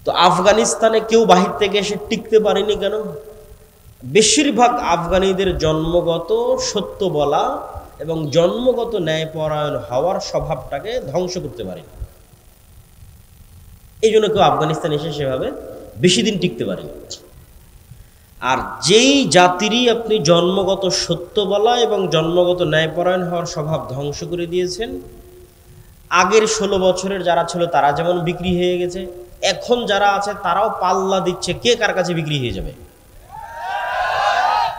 তো আফগানিস্তানে কেউ বাহির থেকে এসে টিকতে পারেনি কেন? বেশিরভাগ আফগানিদের জন্মগত সত্য বলা এবং জন্মগত ন্যায়পরায়ণ হওয়ার স্বভাবটাকে ধ্বংস করতে পারেনি। এই জন্য কেউ আফগানিস্তানে এসে সেভাবে বেশি দিন টিকতে পারেনি। আর যেই জাতিরই আপনি জন্মগত সত্য বলা এবং জন্মগত ন্যায়পরায়ণ হওয়ার স্বভাব ধ্বংস করে দিয়েছেন, আগের 16 বছরের যারা ছিল তারা যেমন বিক্রি হয়ে গেছে, এখন যারা আছে তারাও পাল্লা দিচ্ছে কে কার কাছে বিক্রি হয়ে যাবে,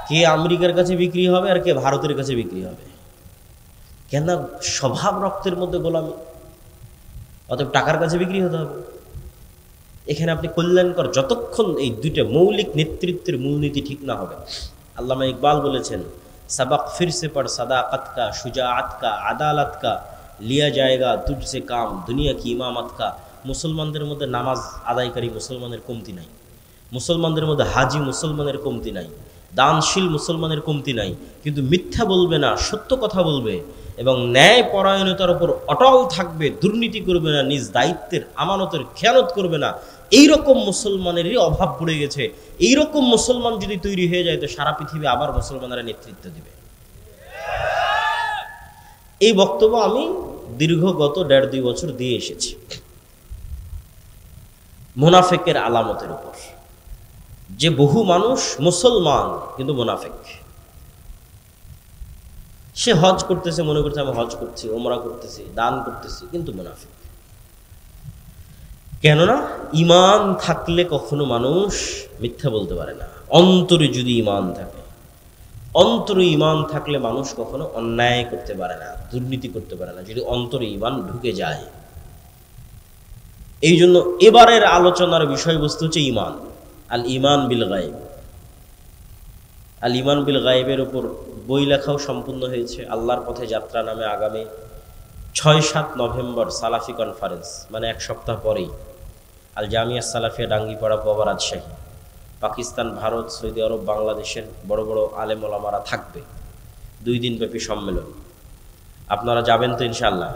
কে আমেরিকার কাছে বিক্রি হবে আর কে ভারতের কাছে বিক্রি হবে। কেন? স্বভাব রক্তের মধ্যে গোলামি, অতএব টাকার কাছে বিক্রি হতে হবে। এখানে আপনি কল্যাণকর যতক্ষণ এই দুইটা মৌলিক নেতৃত্বের মূলনীতি ঠিক না হবে। আল্লামা ইকবাল বলেছেন, সবক ফিরসে পড় সাদাকত কা, শুজাআত কা, আদালত কা, লিয়া জায়েগা তুঝসে কাম, দুনিয়া কি ইমামত কা। মুসলমানদের মধ্যে নামাজ আদায়কারী মুসলমানের কমতি নাই, মুসলমানদের মধ্যে হাজি মুসলমানের কমতি নাই, দানশীল মুসলমানের কমতি নাই, কিন্তু মিথ্যা বলবে না, সত্য কথা বলবে এবং ন্যায় পরায়ণতার উপর অটল থাকবে, দুর্নীতি করবে না, নিজ দায়িত্বের আমানতের খেয়ানত করবে না। এইরকম মুসলমানেরই অভাব পড়ে গেছে। এইরকম মুসলমান যদি তৈরি হয়ে যায় তো সারা পৃথিবী আবার মুসলমানেরা নেতৃত্ব দিবে। এই বক্তব্য আমি দীর্ঘ গত 1.5-2 বছর দিয়ে এসেছি মুনাফিকের আলামতের উপর, যে বহু মানুষ মুসলমান কিন্তু মুনাফিক। সে হজ করতেছে, মনে করছে আমি হজ করছি, ওমরা করতেছি, দান করতেছি, কিন্তু মুনাফিক। কেননা ঈমান থাকলে কখনো মানুষ মিথ্যা বলতে পারে না। অন্তরে যদি ঈমান থাকে, অন্তরে ঈমান থাকলে মানুষ কখনো অন্যায় করতে পারে না, দুর্নীতি করতে পারে না, যদি অন্তরে ঈমান ঢুকে যায়। এই জন্য এবারের আলোচনার বিষয়বস্তু হচ্ছে ঈমান, আল ঈমান বিল গায়ব। আল ঈমান বিল গায়বের উপর বই লেখাও সম্পূর্ণ হয়েছে। আল্লাহর পথে যাত্রা নামে আগামী 6-7 নভেম্বর সালাফি কনফারেন্স, মানে 1 সপ্তাহ পরেই আল জামিয়া সালাফিয়া ডাঙ্গিপাড়া পোয়াবা রাজশাহী, পাকিস্তান, ভারত, সৌদি আরব, বাংলাদেশের বড় বড় আলেম ওলামারা থাকবে। 2 দিন ব্যাপী সম্মেলন। আপনারা যাবেন তো ইনশাআল্লাহ?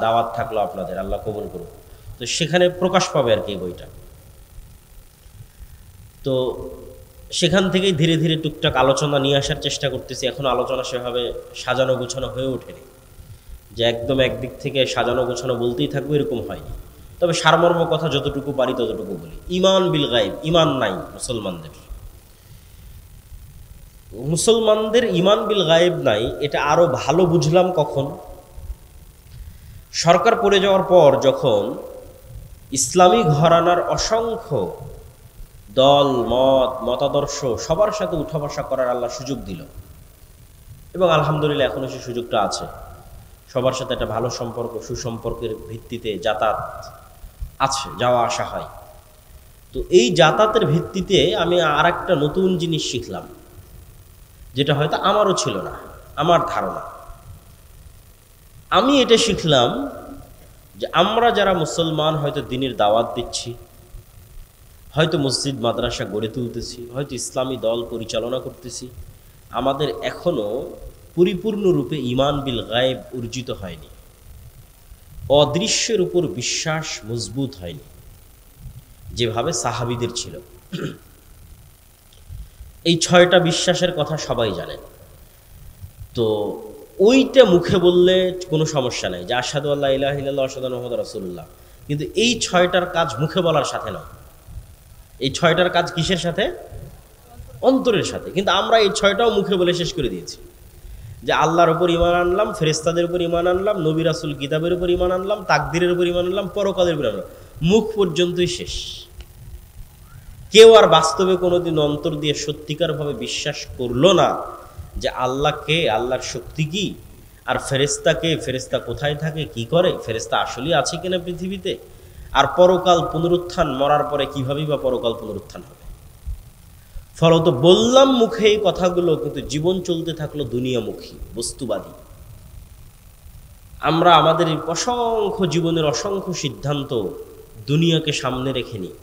দাওয়াত থাকলো আপনাদের, আল্লাহ কবুল করুন। তো সেখানে প্রকাশ পাবে আর কি বইটা। তো সেখান থেকেই ধীরে ধীরে টুকটাক আলোচনা নিয়ে আসার চেষ্টা করতেছি। এখন আলোচনা সেভাবে সাজানো গোছানো হয়ে ওঠেনি, যে একদম একদিক থেকে সাজানো গোছানো বলতেই থাকবে এরকম হয়নি। তবে সারমর্ম কথা যতটুকু পারি ততটুকু বলি। ঈমান বিল গায়ব, ঈমান নাই মুসলমানদের। মুসলমানদের ঈমান বিল গায়ব নাই, এটা আরো ভালো বুঝলাম কখন? সরকার পড়ে যাওয়ার পর যখন ইসলামী ঘরানার অসংখ্য দল মত মতাদর্শ সবার সাথে উঠা বসা করার আল্লাহ সুযোগ দিল, এবং আলহামদুলিল্লাহ এখনো সেই সুযোগটা আছে। সবার সাথে একটা ভালো সম্পর্ক, সুসম্পর্কের ভিত্তিতে যাতায়াত আছে, যাওয়া আসা হয়। তো এই যাতায়াতের ভিত্তিতে আমি আর একটা নতুন জিনিস শিখলাম, যেটা হয়তো আমারও ছিল না, আমার ধারণা। আমি এটা শিখলাম যে আমরা যারা মুসলমান হয়তো দ্বীনের দাওয়াত দিচ্ছি, হয়তো মসজিদ মাদ্রাসা গড়ে তুলতেছি, হয়তো ইসলামী দল পরিচালনা করতেছি, আমাদের এখনো পরিপূর্ণরূপে ঈমান বিল গায়ব অর্জিত হয়নি। অদৃশ্যের উপর বিশ্বাস মজবুত হয়নি যেভাবে সাহাবীদের ছিল। এই 6টা বিশ্বাসের কথা সবাই জানেন। তো ওইটা মুখে বললে কোনো সমস্যা নাই, যে আশহাদু আল্লা ইলাহা ইল্লাল্লাহ ওয়া আশহাদু আন্না মুহাম্মাদার রাসূলুল্লাহ, কিন্তু এই 6টার কাজ মুখে বলার সাথে নয়। এই 6টার কাজ কিসের সাথে? অন্তরের সাথে। কিন্তু আমরা এই 6টাও মুখে বলে শেষ করে দিয়েছি, যে আল্লাহর উপর ঈমান আনলাম, ফেরেশতাদের উপর ঈমান আনলাম, নবী রাসূল কিতাবের উপর ঈমান আনলাম, তাকদীরের উপর ঈমান আনলাম, পরকালের উপর আনলাম। মুখ পর্যন্তই শেষ। কেউ আর বাস্তবে কোনোদিন অন্তর দিয়ে সত্যিকারভাবে বিশ্বাস করলো না যে আল্লাহ কে, আল্লাহর শক্তি কি, আর ফেরেশতা কে, ফেরেশতা কোথায় থাকে, কি করে, ফেরেশতা আসলেই আছে কিনা পৃথিবীতে, আর পরকাল পুনরুত্থান, মরার পরে কিভাবেই বা পরকাল পুনরুত্থান হবে। ফলত বললাম মুখে এই কথাগুলো, কিন্তু জীবন চলতে থাকলো দুনিয়ামুখী, বস্তুবাদী। আমরা আমাদের অসংখ্য জীবনের অসংখ্য সিদ্ধান্ত দুনিয়াকে সামনে রেখে নিই,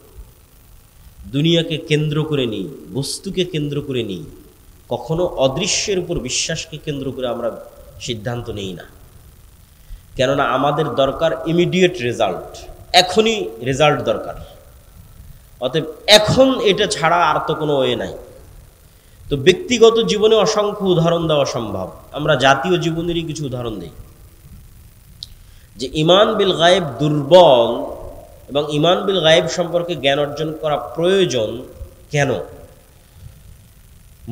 দুনিয়াকে কেন্দ্র করে নিই, বস্তুকে কেন্দ্র করে নিই। কখনো অদৃশ্যের উপর বিশ্বাসকে কেন্দ্র করে আমরা সিদ্ধান্ত নেই না। কেননা আমাদের দরকার ইমিডিয়েট রেজাল্ট, এখনই রেজাল্ট দরকার। অতএব এখন এটা ছাড়া আর তো কোনো ওয়ে নাই। তো ব্যক্তিগত জীবনে অসংখ্য উদাহরণ দেওয়া সম্ভব, আমরা জাতীয় জীবনেরই কিছু উদাহরণ দিই। যে ঈমান বিল গায়েব দুর্বল এবং ঈমান বিল গায়েব সম্পর্কে জ্ঞান অর্জন করা প্রয়োজন কেন?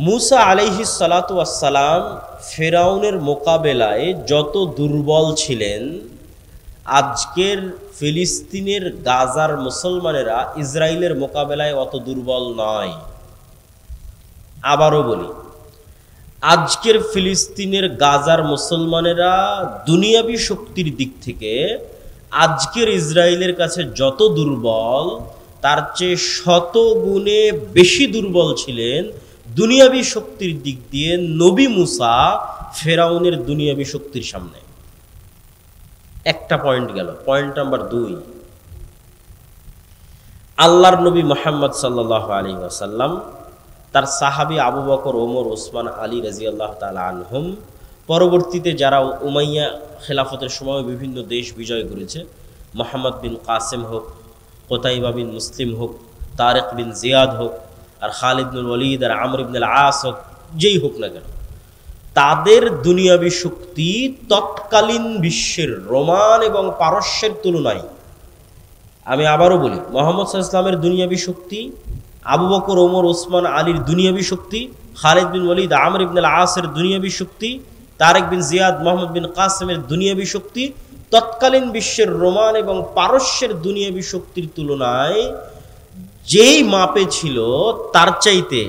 মুসা আলাইহিস সালাতু ওয়াস সালাম ফিরআউনের মোকাবেলায় যত দুর্বল ছিলেন, আজকের ফিলিস্তিনের গাজার মুসলমানেরা ইসরায়েলের মোকাবেলায় অত দুর্বল নয়। আবারও বলি, আজকের ফিলিস্তিনের গাজার মুসলমানেরা দুনিয়াবী শক্তির দিক থেকে আজকের ইসরায়েলের কাছে যত দুর্বল, তার চেয়ে শত গুণে বেশি দুর্বল ছিলেন দুনিয়াবী শক্তির দিক দিয়ে নবী মুসা ফেরাউনের দুনিয়াবী শক্তির সামনে। একটা পয়েন্ট গেল। পয়েন্ট নাম্বার 2, আল্লাহর নবী মুহাম্মদ সাল্লাল্লাহু আলাইহি ওয়াসাল্লাম তার সাহাবী আবু বকর, ওমর, ওসমান, আলী রাদিয়াল্লাহু তাআলা আনহুম, পরবর্তীতে যারা উমাইয়া খেলাফতের সময় বিভিন্ন দেশ বিজয় করেছে, মোহাম্মদ বিন কাসেম হোক, কোতাইবা বিন মুসলিম হোক, তারেক বিন জিয়াদ হোক, আর খালিদ বিন ওয়ালিদ, আর আমর ইবনে আল-আস হোক, যেই হোক না কেন, তাদের দুনিয়াবী শক্তি তৎকালীন বিশ্বের রোমান এবং পারস্যের তুলনায়, আমি আবারও বলি, মুহাম্মদ সাল্লাল্লাহু আলাইহি ওয়াসাল্লামের দুনিয়াবী শক্তি, আবু বকর, ওমর, ওসমান, আলীর দুনিয়াবী শক্তি, খালিদ বিন ওয়ালিদ, আমর ইবনে আল-আসের দুনিয়াবী শক্তি, তারেক বিন জিয়াদ, মোহাম্মদ বিন কাসেমের দুনিয়াবী শক্তি তৎকালীন বিশ্বের রোমান এবং পারস্যের দুনিয়াবী শক্তির তুলনায় যেই মাপে ছিল, তার চাইতে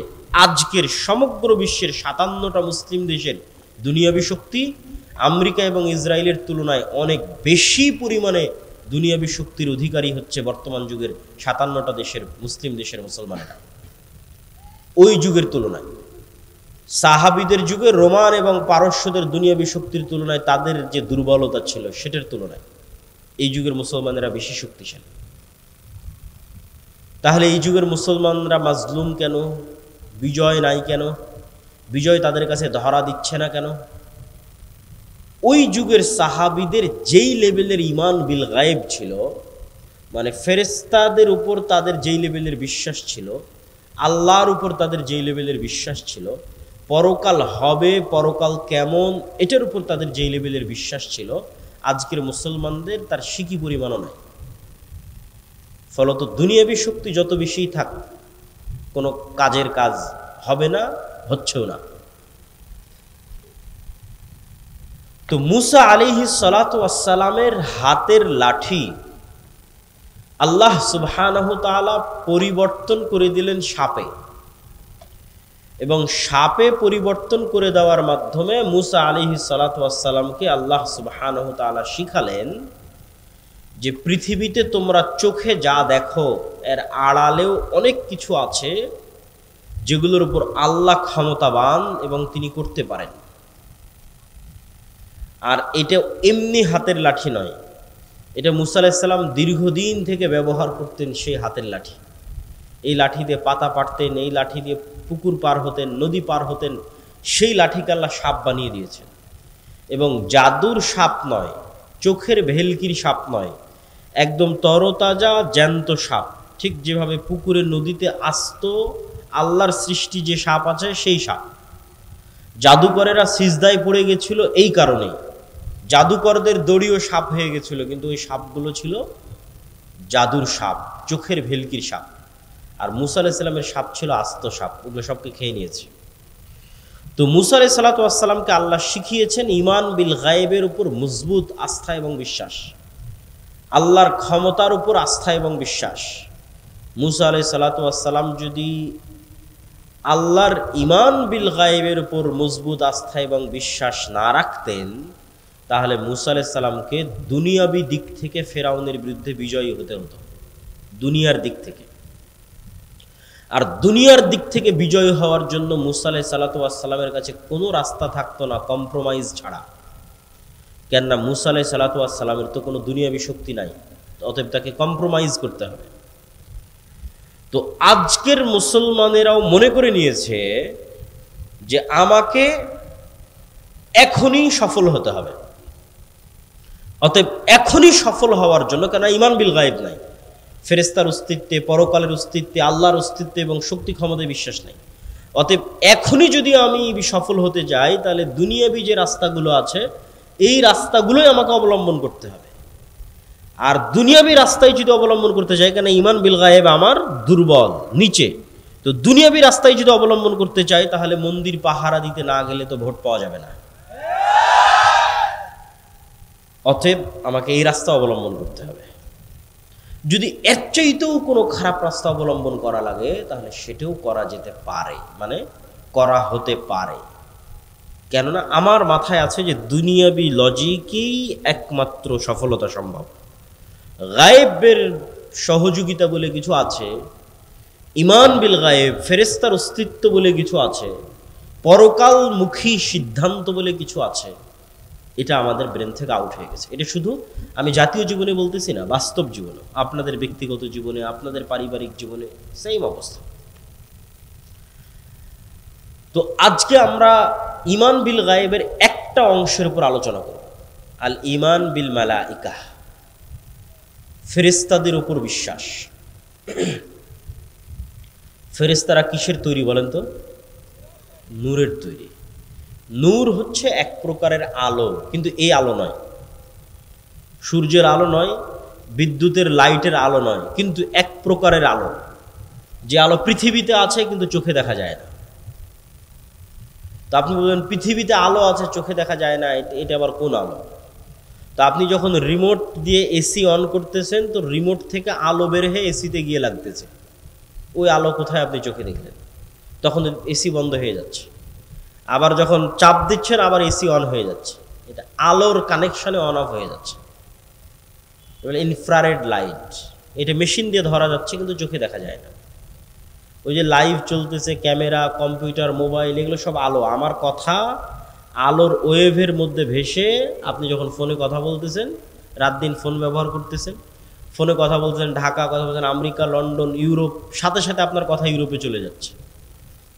আজকের সমগ্র বিশ্বের 57টা মুসলিম দেশের দুনিয়াবী শক্তি আমেরিকা এবং ইসরায়েলের তুলনায় অনেক বেশি পরিমাণে দুনিয়াবী শক্তির অধিকারী হচ্ছে বর্তমান যুগের 57টা দেশের মুসলিম দেশের মুসলমানেরা। ওই যুগের তুলনায়, সাহাবীদের যুগে রোমান এবং পারস্যদের দুনিয়াবী শক্তির তুলনায় তাদের যে দুর্বলতা ছিল, সেটার তুলনায় এই যুগের মুসলমানেরা বেশি শক্তিশালী। তাহলে এই যুগের মুসলমানরা মাজলুম কেন? বিজয় নাই কেন? বিজয় তাদের কাছে ধরা দিচ্ছে না কেন? ওই যুগের সাহাবীদের যেই লেভেলের ঈমান বিল গায়েব ছিল, মানে ফেরেশতাদের উপর তাদের যেই লেভেলের বিশ্বাস ছিল, আল্লাহর উপর তাদের যেই লেভেলের বিশ্বাস ছিল, পরকাল হবে, পরকাল কেমন, এটার উপর তাদের যেই লেভেলের বিশ্বাস ছিল, আজকের মুসলমানদের তার সিকি পরিমাণও নাই। ফলত দুনিয়াবী শক্তি যত বেশি থাক, কোনো কাজের কাজ হবে না, হচ্ছেও না। তো মুসা আলাইহিস সালাতু ওয়াস সালামের হাতের লাঠি আল্লাহ সুবহানাহু তাআলা পরিবর্তন করে দিলেন সাপে, এবং সাপে পরিবর্তন করে দেওয়ার মাধ্যমে মুসা আলাইহিস সালাতু ওয়াস সালামকে আল্লাহ সুবহানাহু তাআলা শিখালেন যে পৃথিবীতে তোমরা চোখে যা দেখো, এর আড়ালেও অনেক কিছু আছে যেগুলোর উপর আল্লাহ ক্ষমতাবান এবং তিনি করতে পারেন। আর এটা এমনি হাতের লাঠি নয়, এটা মুসা আলাইহিস সালাম দীর্ঘদিন থেকে ব্যবহার করতেন সেই হাতের লাঠি। এই লাঠি দিয়ে পাতা পাড়তেন, এই লাঠি দিয়ে পুকুর পার হতেন, নদী পার হতেন। সেই লাঠিকে আল্লাহ সাপ বানিয়ে দিয়েছেন, এবং জাদুর সাপ নয়, চোখের ভেলকির সাপ নয়, একদম তরতাজা জ্যান্ত সাপ। ঠিক যেভাবে পুকুরে নদীতে আস্ত আল্লাহর সৃষ্টি যে সাপ আছে, সেই সাপ। জাদুকরেরা সিজদায় পড়ে গেছিল এই কারণেই, জাদুকরদের দড়িও সাপ হয়ে গেছিল, কিন্তু ওই সাপগুলো ছিল জাদুর সাপ, চোখের ভেলকির সাপ। আর মুসা আলাইহিস সালামের সাপ ছিল আস্ত সাপ, ওগুলো সবকে খেয়ে নিয়েছে। তো মুসা আলাইহিস সালাতু ওয়াস সালামকে আল্লাহ শিখিয়েছেন ঈমান বিল গায়েবের উপর মজবুত আস্থা এবং বিশ্বাস, আল্লাহর ক্ষমতার উপর আস্থা এবং বিশ্বাস। মুসা আলাইহিস সালাতু ওয়াস সালাম যদি আল্লাহর ঈমান বিল গায়েবের উপর মজবুত আস্থা এবং বিশ্বাস না রাখতেন, তাহলে মুসা আলাইহিস সালামকে দুনিয়াবী দিক থেকে ফেরাউনের বিরুদ্ধে বিজয়ী হতে হতো, দুনিয়ার দিক থেকে। আর দুনিয়ার দিক থেকে বিজয় হওয়ার জন্য মুসা আলাইহিস সালাতু ওয়াস সালামের কাছে কোনো রাস্তা থাকতো না কম্প্রোমাইজ ছাড়া। কেননা মুসা আলাইহিস সালাতু ওয়াস সালামের তো কোনো দুনিয়াবী শক্তি নাই, অতএব তাকে কম্প্রোমাইজ করতে হবে। তো আজকের মুসলমানেরাও মনে করে নিয়েছে যে আমাকে এখনই সফল হতে হবে, অতএব এখনই সফল হওয়ার জন্য, কেন ঈমান বিল গায়েব নাই, ফেরেশতার অস্তিত্বে, পরকালের অস্তিত্বে, আল্লাহর অস্তিত্বে এবং শক্তি ক্ষমতায় বিশ্বাস নেই। অতএব এখনই যদি আমি সফল হতে যাই, তাহলে দুনিয়াবি যে রাস্তাগুলো আছে এই রাস্তাগুলোই আমাকে অবলম্বন করতে হবে। আর দুনিয়াবি রাস্তায় যদি অবলম্বন করতে চাই, কেন ঈমান বিল গায়েব আমার দুর্বল, নিচে, তো দুনিয়াবি রাস্তায় যদি অবলম্বন করতে চাই, তাহলে মন্দির পাহারা দিতে না গেলে তো ভোট পাওয়া যাবে না। অতএব আমাকে এই রাস্তা অবলম্বন করতে হবে। যদি এর চাইতেও কোনো খারাপ রাস্তা অবলম্বন করা লাগে, তাহলে সেটাও করা যেতে পারে, মানে করা হতে পারে। কেননা আমার মাথায় আছে যে দুনিয়াবি লজিকেই একমাত্র সফলতা সম্ভব। গায়েবের সহযোগিতা বলে কিছু আছে, ঈমান বিল গায়েব, ফেরেশতার অস্তিত্ব বলে কিছু আছে, পরকালমুখী সিদ্ধান্ত বলে কিছু আছে, এটা আমাদের ব্রেন থেকে আউট হয়ে গেছে। এটা শুধু আমি জাতীয় জীবনে বলতেছি না, বাস্তব জীবনে, আপনাদের ব্যক্তিগত জীবনে, আপনাদের পারিবারিক জীবনে সেম অবস্থা। তো আজকে আমরা ঈমান বিল গায়েবের একটা অংশের উপর আলোচনা করব, আল ঈমান বিল মালাইকা, ফেরেশতাদের উপর বিশ্বাস। ফেরেশতারা কিসের তৈরি বলেন তো? নূরের তৈরি। নূর হচ্ছে এক প্রকারের আলো, কিন্তু এই আলো নয়, সূর্যের আলো নয়, বিদ্যুতের লাইটের আলো নয়, কিন্তু এক প্রকারের আলো, যে আলো পৃথিবীতে আছে কিন্তু চোখে দেখা যায় না। তো আপনি বলবেন পৃথিবীতে আলো আছে চোখে দেখা যায় না, এটা আবার কোন আলো? তো আপনি যখন রিমোট দিয়ে এসি অন করতেছেন, তো রিমোট থেকে আলো বের হয়ে এসিতে গিয়ে লাগতেছে, ওই আলো কোথায় আপনি চোখে দেখলেন? তখন এসি বন্ধ হয়ে যাচ্ছে। আবার যখন চাপ দিচ্ছেন আবার এসি অন হয়ে যাচ্ছে, এটা আলোর কানেকশনে অন অফ হয়ে যাচ্ছে। এবার ইনফ্রারেড লাইট, এটা মেশিন দিয়ে ধরা যাচ্ছে কিন্তু চোখে দেখা যায় না। ওই যে লাইভ চলতেছে, ক্যামেরা, কম্পিউটার, মোবাইল, এগুলো সব আলো। আমার কথা আলোর ওয়েভের মধ্যে ভেসে, আপনি যখন ফোনে কথা বলতেছেন, রাত দিন ফোন ব্যবহার করতেছেন, ফোনে কথা বলতেছেন, ঢাকা কথা বলছেন, আমেরিকা, লন্ডন, ইউরোপ, সাথে সাথে আপনার কথা ইউরোপে চলে যাচ্ছে,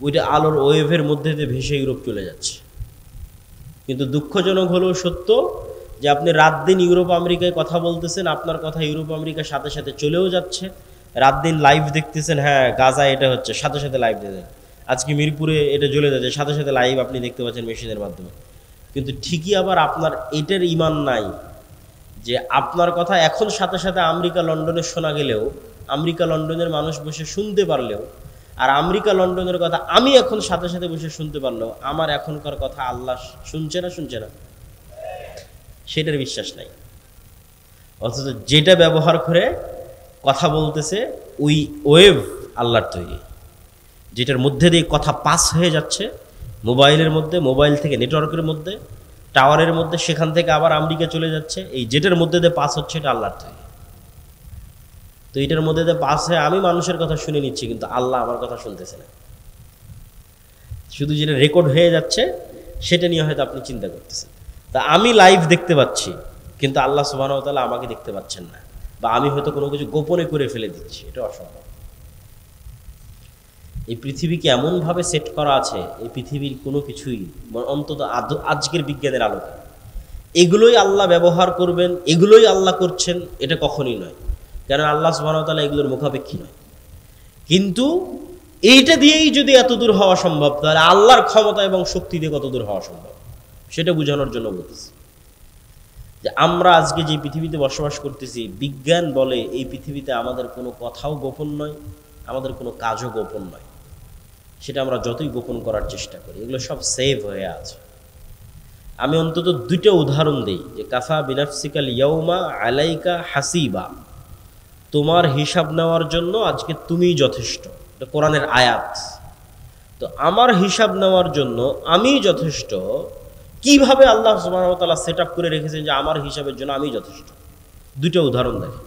ওইটা আলোর ওয়েভের মধ্যে দিয়ে ভেসে ইউরোপ চলে যাচ্ছে। কিন্তু দুঃখজনক হলেও সত্য যে আপনি রাত দিন ইউরোপ আমেরিকায় কথা বলতেছেন, আপনার কথা ইউরোপ আমেরিকার সাথে সাথে চলেও যাচ্ছে। রাত দিন লাইভ দেখতেছেন, হ্যাঁ গাজায় এটা হচ্ছে, সাথে সাথে লাইভ দেখতেছেন, আজকে মিরপুরে এটা জ্বলে যাচ্ছে, সাথে সাথে লাইভ আপনি দেখতে পাচ্ছেন মেশিনের মাধ্যমে। কিন্তু ঠিকই আবার আপনার এটার ঈমান নাই যে আপনার কথা এখন সাথে সাথে আমেরিকা লন্ডনে শোনা গেলেও, আমেরিকা লন্ডনের মানুষ বসে শুনতে পারলেও, আর আমেরিকা লন্ডনের কথা আমি এখন সাথে সাথে বসে শুনতে পারলেও, আমার এখনকার কথা আল্লাহ শুনছে না, সেটার বিশ্বাস নাই। অথচ যেটা ব্যবহার করে কথা বলতেছে, ওই ওয়েভ আল্লাহর তৈরি, যেটার মধ্যে দিয়ে কথা পাস হয়ে যাচ্ছে মোবাইলের মধ্যে, মোবাইল থেকে নেটওয়ার্কের মধ্যে, টাওয়ারের মধ্যে, সেখান থেকে আবার আমেরিকা চলে যাচ্ছে, এই যেটার মধ্যে দিয়ে পাস হচ্ছে এটা আল্লাহর তৈরি। তো এটার মধ্যে দিয়ে পাস হয়ে আমি মানুষের কথা শুনে নিচ্ছি, কিন্তু আল্লাহ আমার কথা শুনতেছে না। শুধু যেটা রেকর্ড হয়ে যাচ্ছে সেটা নিয়ে হয়তো আপনি চিন্তা করতেছেন। তা আমি লাইভ দেখতে পাচ্ছি, কিন্তু আল্লাহ সুবহানাহু ওয়া তাআলা আমাকে দেখতে পাচ্ছেন না, বা আমি হয়তো কোনো কিছু গোপনে করে ফেলে দিচ্ছি, এটা অসম্ভব। এই পৃথিবীকে এমনভাবে সেট করা আছে, এই পৃথিবীর কোনো কিছুই, অন্তত আজকের বিজ্ঞানের আলোকে, এগুলোই আল্লাহ ব্যবহার করবেন, এগুলোই আল্লাহ করছেন, এটা কখনই নয়। কারণ আল্লাহ সুবহানাহু ওয়া তাআলা এগুলোর মুখাপেক্ষী নয়। কিন্তু এইটা দিয়েই যদি এত দূর হওয়া সম্ভব, তাহলে আল্লাহর ক্ষমতা এবং শক্তি দিয়ে কত দূর হওয়া সম্ভব, সেটা বোঝানোর জন্য বলতেছি। যে আমরা আজকে যে পৃথিবীতে বসবাস করতেছি, বিজ্ঞান বলে এই পৃথিবীতে আমাদের কোনো কথাও গোপন নয়, আমাদের কোনো কাজও গোপন নয়। সেটা আমরা যতই গোপন করার চেষ্টা করি, এগুলো সব সেভ হয়ে আছে। আমি অন্তত দুইটা উদাহরণ দিই, যে কাফা বিনাফসিকাল ইয়াউমা আলাইকা হাসিবা, তোমার হিসাব নেওয়ার জন্য আজকে তুমিই যথেষ্ট, এটা কোরআনের আয়াত। তো আমার হিসাব নেওয়ার জন্য আমি যথেষ্ট, কিভাবে আল্লাহ সুবহানাহু ওয়া তাআলা সেট আপ করে রেখেছেন যে আমার হিসাবের জন্য আমি যথেষ্ট। দুটো উদাহরণ দেখেন।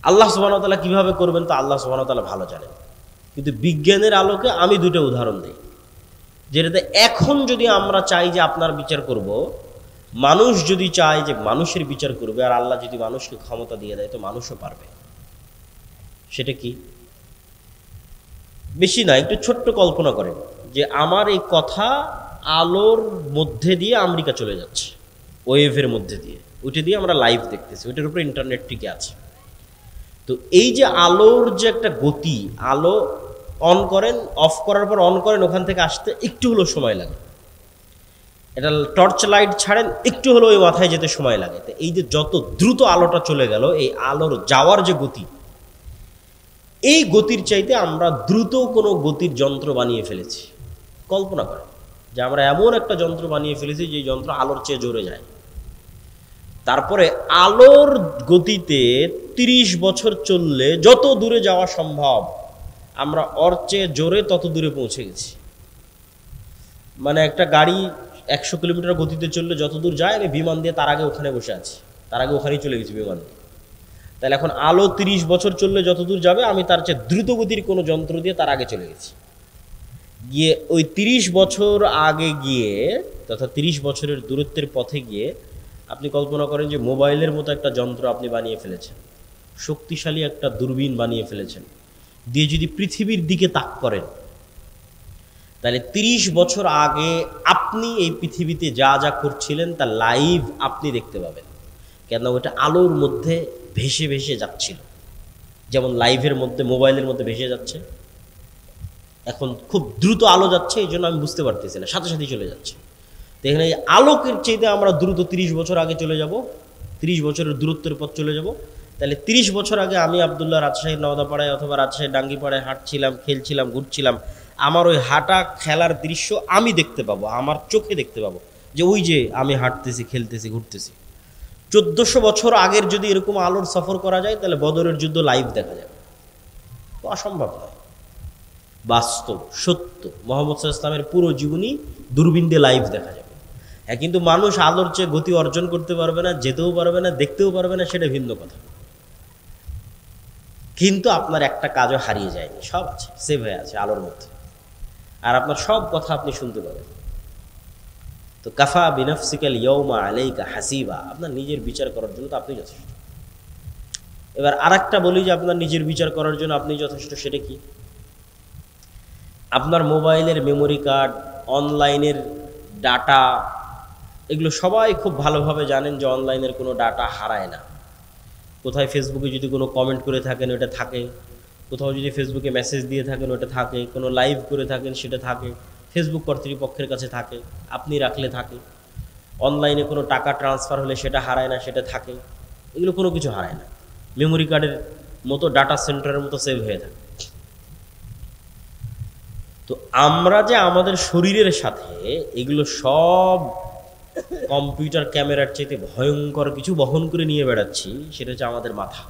আল্লাহ সুবহানাহু ওয়া তাআলা কিভাবে করবেন তো আল্লাহ সুবহানাহু ওয়া তাআলা ভালো জানেন, কিন্তু বিজ্ঞানের আলোকে আমি দুটো উদাহরণ দিই, যেটাতে এখন যদি আমরা চাই যে আপনার বিচার করব, মানুষ যদি চায় যে মানুষের বিচার করবে, আর আল্লাহ যদি মানুষকে ক্ষমতা দিয়ে দেয় তো মানুষও পারবে। সেটা কি? বেশি না, একটু ছোট্ট কল্পনা করেন যে আমার এই কথা আলোর মধ্যে দিয়ে আমেরিকা চলে যাচ্ছে, ওয়েভের মধ্যে দিয়ে, ওইটা দিয়ে আমরা লাইভ দেখতেছি, ওইটার উপরে ইন্টারনেট টিকে আছে। তো এই যে আলোর যে একটা গতি, আলো অন করেন, অফ করার পর অন করেন, ওখান থেকে আসতে একটু হলেও সময় লাগে। এটা টর্চ লাইট ছাড়েন, একটু হলেও ওই মাথায় যেতে সময় লাগে। তো এই যে যত দ্রুত আলোটা চলে গেল, এই আলোর যাওয়ার যে গতি, এই গতির চাইতে আমরা দ্রুত কোনো গতির যন্ত্র বানিয়ে ফেলেছি। কল্পনা করেন যে আমরা এমন একটা যন্ত্র বানিয়ে ফেলেছি যে যন্ত্র আলোর চেয়ে জোরে যায়। তারপরে আলোর গতিতে 30 বছর চললে যত দূরে যাওয়া সম্ভব, আমরা ওর চেয়ে জোরে তত দূরে পৌঁছে গেছি। মানে একটা গাড়ি 100 কিলোমিটার গতিতে চললে যত দূর যায়, আমি বিমান দিয়ে তার আগে ওখানে বসে আছি, তার আগে ওখানেই চলে গেছি বিমান দিয়ে। তাহলে এখন আলো 30 বছর চললে যত দূর যাবে, আমি তার চেয়ে দ্রুত গতির কোনো যন্ত্র দিয়ে তার আগে চলে গেছি। গিয়ে ওই 30 বছর আগে গিয়ে, তথা 30 বছরের দূরত্বের পথে গিয়ে আপনি কল্পনা করেন যে মোবাইলের মতো একটা যন্ত্র আপনি বানিয়ে ফেলেছেন, শক্তিশালী একটা দূরবীন বানিয়ে ফেলেছেন, দিয়ে যদি পৃথিবীর দিকে তাক করেন, তাহলে 30 বছর আগে আপনি এই পৃথিবীতে যা যা করছিলেন তা লাইভ আপনি দেখতে পাবেন। কেন? ওটা আলোর মধ্যে ভেসে ভেসে যাচ্ছিল, যেমন লাইভের মধ্যে মোবাইলের মধ্যে ভেসে যাচ্ছে। এখন খুব দ্রুত আলো যাচ্ছে, এই জন্য আমি বুঝতে পারতেছি না, সাথে সাথেই চলে যাচ্ছে। তো এখানে এই আলোকের চাইতে আমরা দ্রুত 30 বছর আগে চলে যাব, 30 বছরের দূরত্বের পথ চলে যাব। তাহলে 30 বছর আগে আমি আবদুল্লাহ রাজশাহীর নওদাপাড়ায় অথবা রাজশাহীর ডাঙ্গিপাড়ায় হাঁটছিলাম, খেলছিলাম, ঘুরছিলাম, আমার ওই হাঁটা খেলার দৃশ্য আমি দেখতে পাবো, আমার চোখে দেখতে পাবো, যে ওই যে আমি হাঁটতেছি, খেলতেছি, ঘুরতেছি। 1400 বছর আগের যদি এরকম আলোর সফর করা যায়, তাহলে বদরের যুদ্ধ লাইভ দেখা যাবে। তো অসম্ভব নয়, বাস্তব সত্য। মুহাম্মদ সাল্লাল্লাহু আলাইহি ওয়াসাল্লামের পুরো জীবনী দূরবীন দিয়ে লাইভ দেখা যাবে। হ্যাঁ, কিন্তু মানুষ আলোর চেয়ে গতি অর্জন করতে পারবে না, যেতেও পারবে না, দেখতেও পারবে না, সেটা ভিন্ন কথা। কিন্তু আপনার একটা কাজও হারিয়ে যায়নি, সব আছে, সেভ হয়ে আছে আলোর মধ্যে, আর আপনার সব কথা আপনি শুনতে পাবেন। তো কাফা বিনাফসিকাল ইয়াউমা আলাইকা হাসিবা, আপনার নিজের বিচার করার জন্য তো আপনি যথেষ্ট। এবার আরেকটা বলি যে আপনার নিজের বিচার করার জন্য আপনি যথেষ্ট, সেটা কি? আপনার মোবাইলের মেমোরি কার্ড, অনলাইনের ডাটা, এগুলো সবাই খুব ভালোভাবে জানেন যে অনলাইনের কোনো ডাটা হারায় না। কোথায় ফেসবুকে যদি কোনো কমেন্ট করে থাকেন ওটা থাকে, কোথাও যদি ফেসবুকে মেসেজ দিয়ে থাকেন ওটা থাকে, কোনো লাইভ করে থাকেন সেটা থাকে, ফেসবুক কর্তৃপক্ষের কাছে থাকে, আপনি রাখলে থাকে। অনলাইনে কোনো টাকা ট্রান্সফার হলে সেটা হারায় না, সেটা থাকে। এগুলো কোনো কিছু হারায় না, মেমোরি কার্ডের মতো, ডাটা সেন্টারের মতো সেভ হয়ে থাকে। তো আমরা যে আমাদের শরীরের সাথে এগুলো সব কম্পিউটার ক্যামেরার চাইতে ভয়ঙ্কর কিছু বহন করে নিয়ে বেড়াচ্ছি, সেটা হচ্ছে আমাদের মাথা।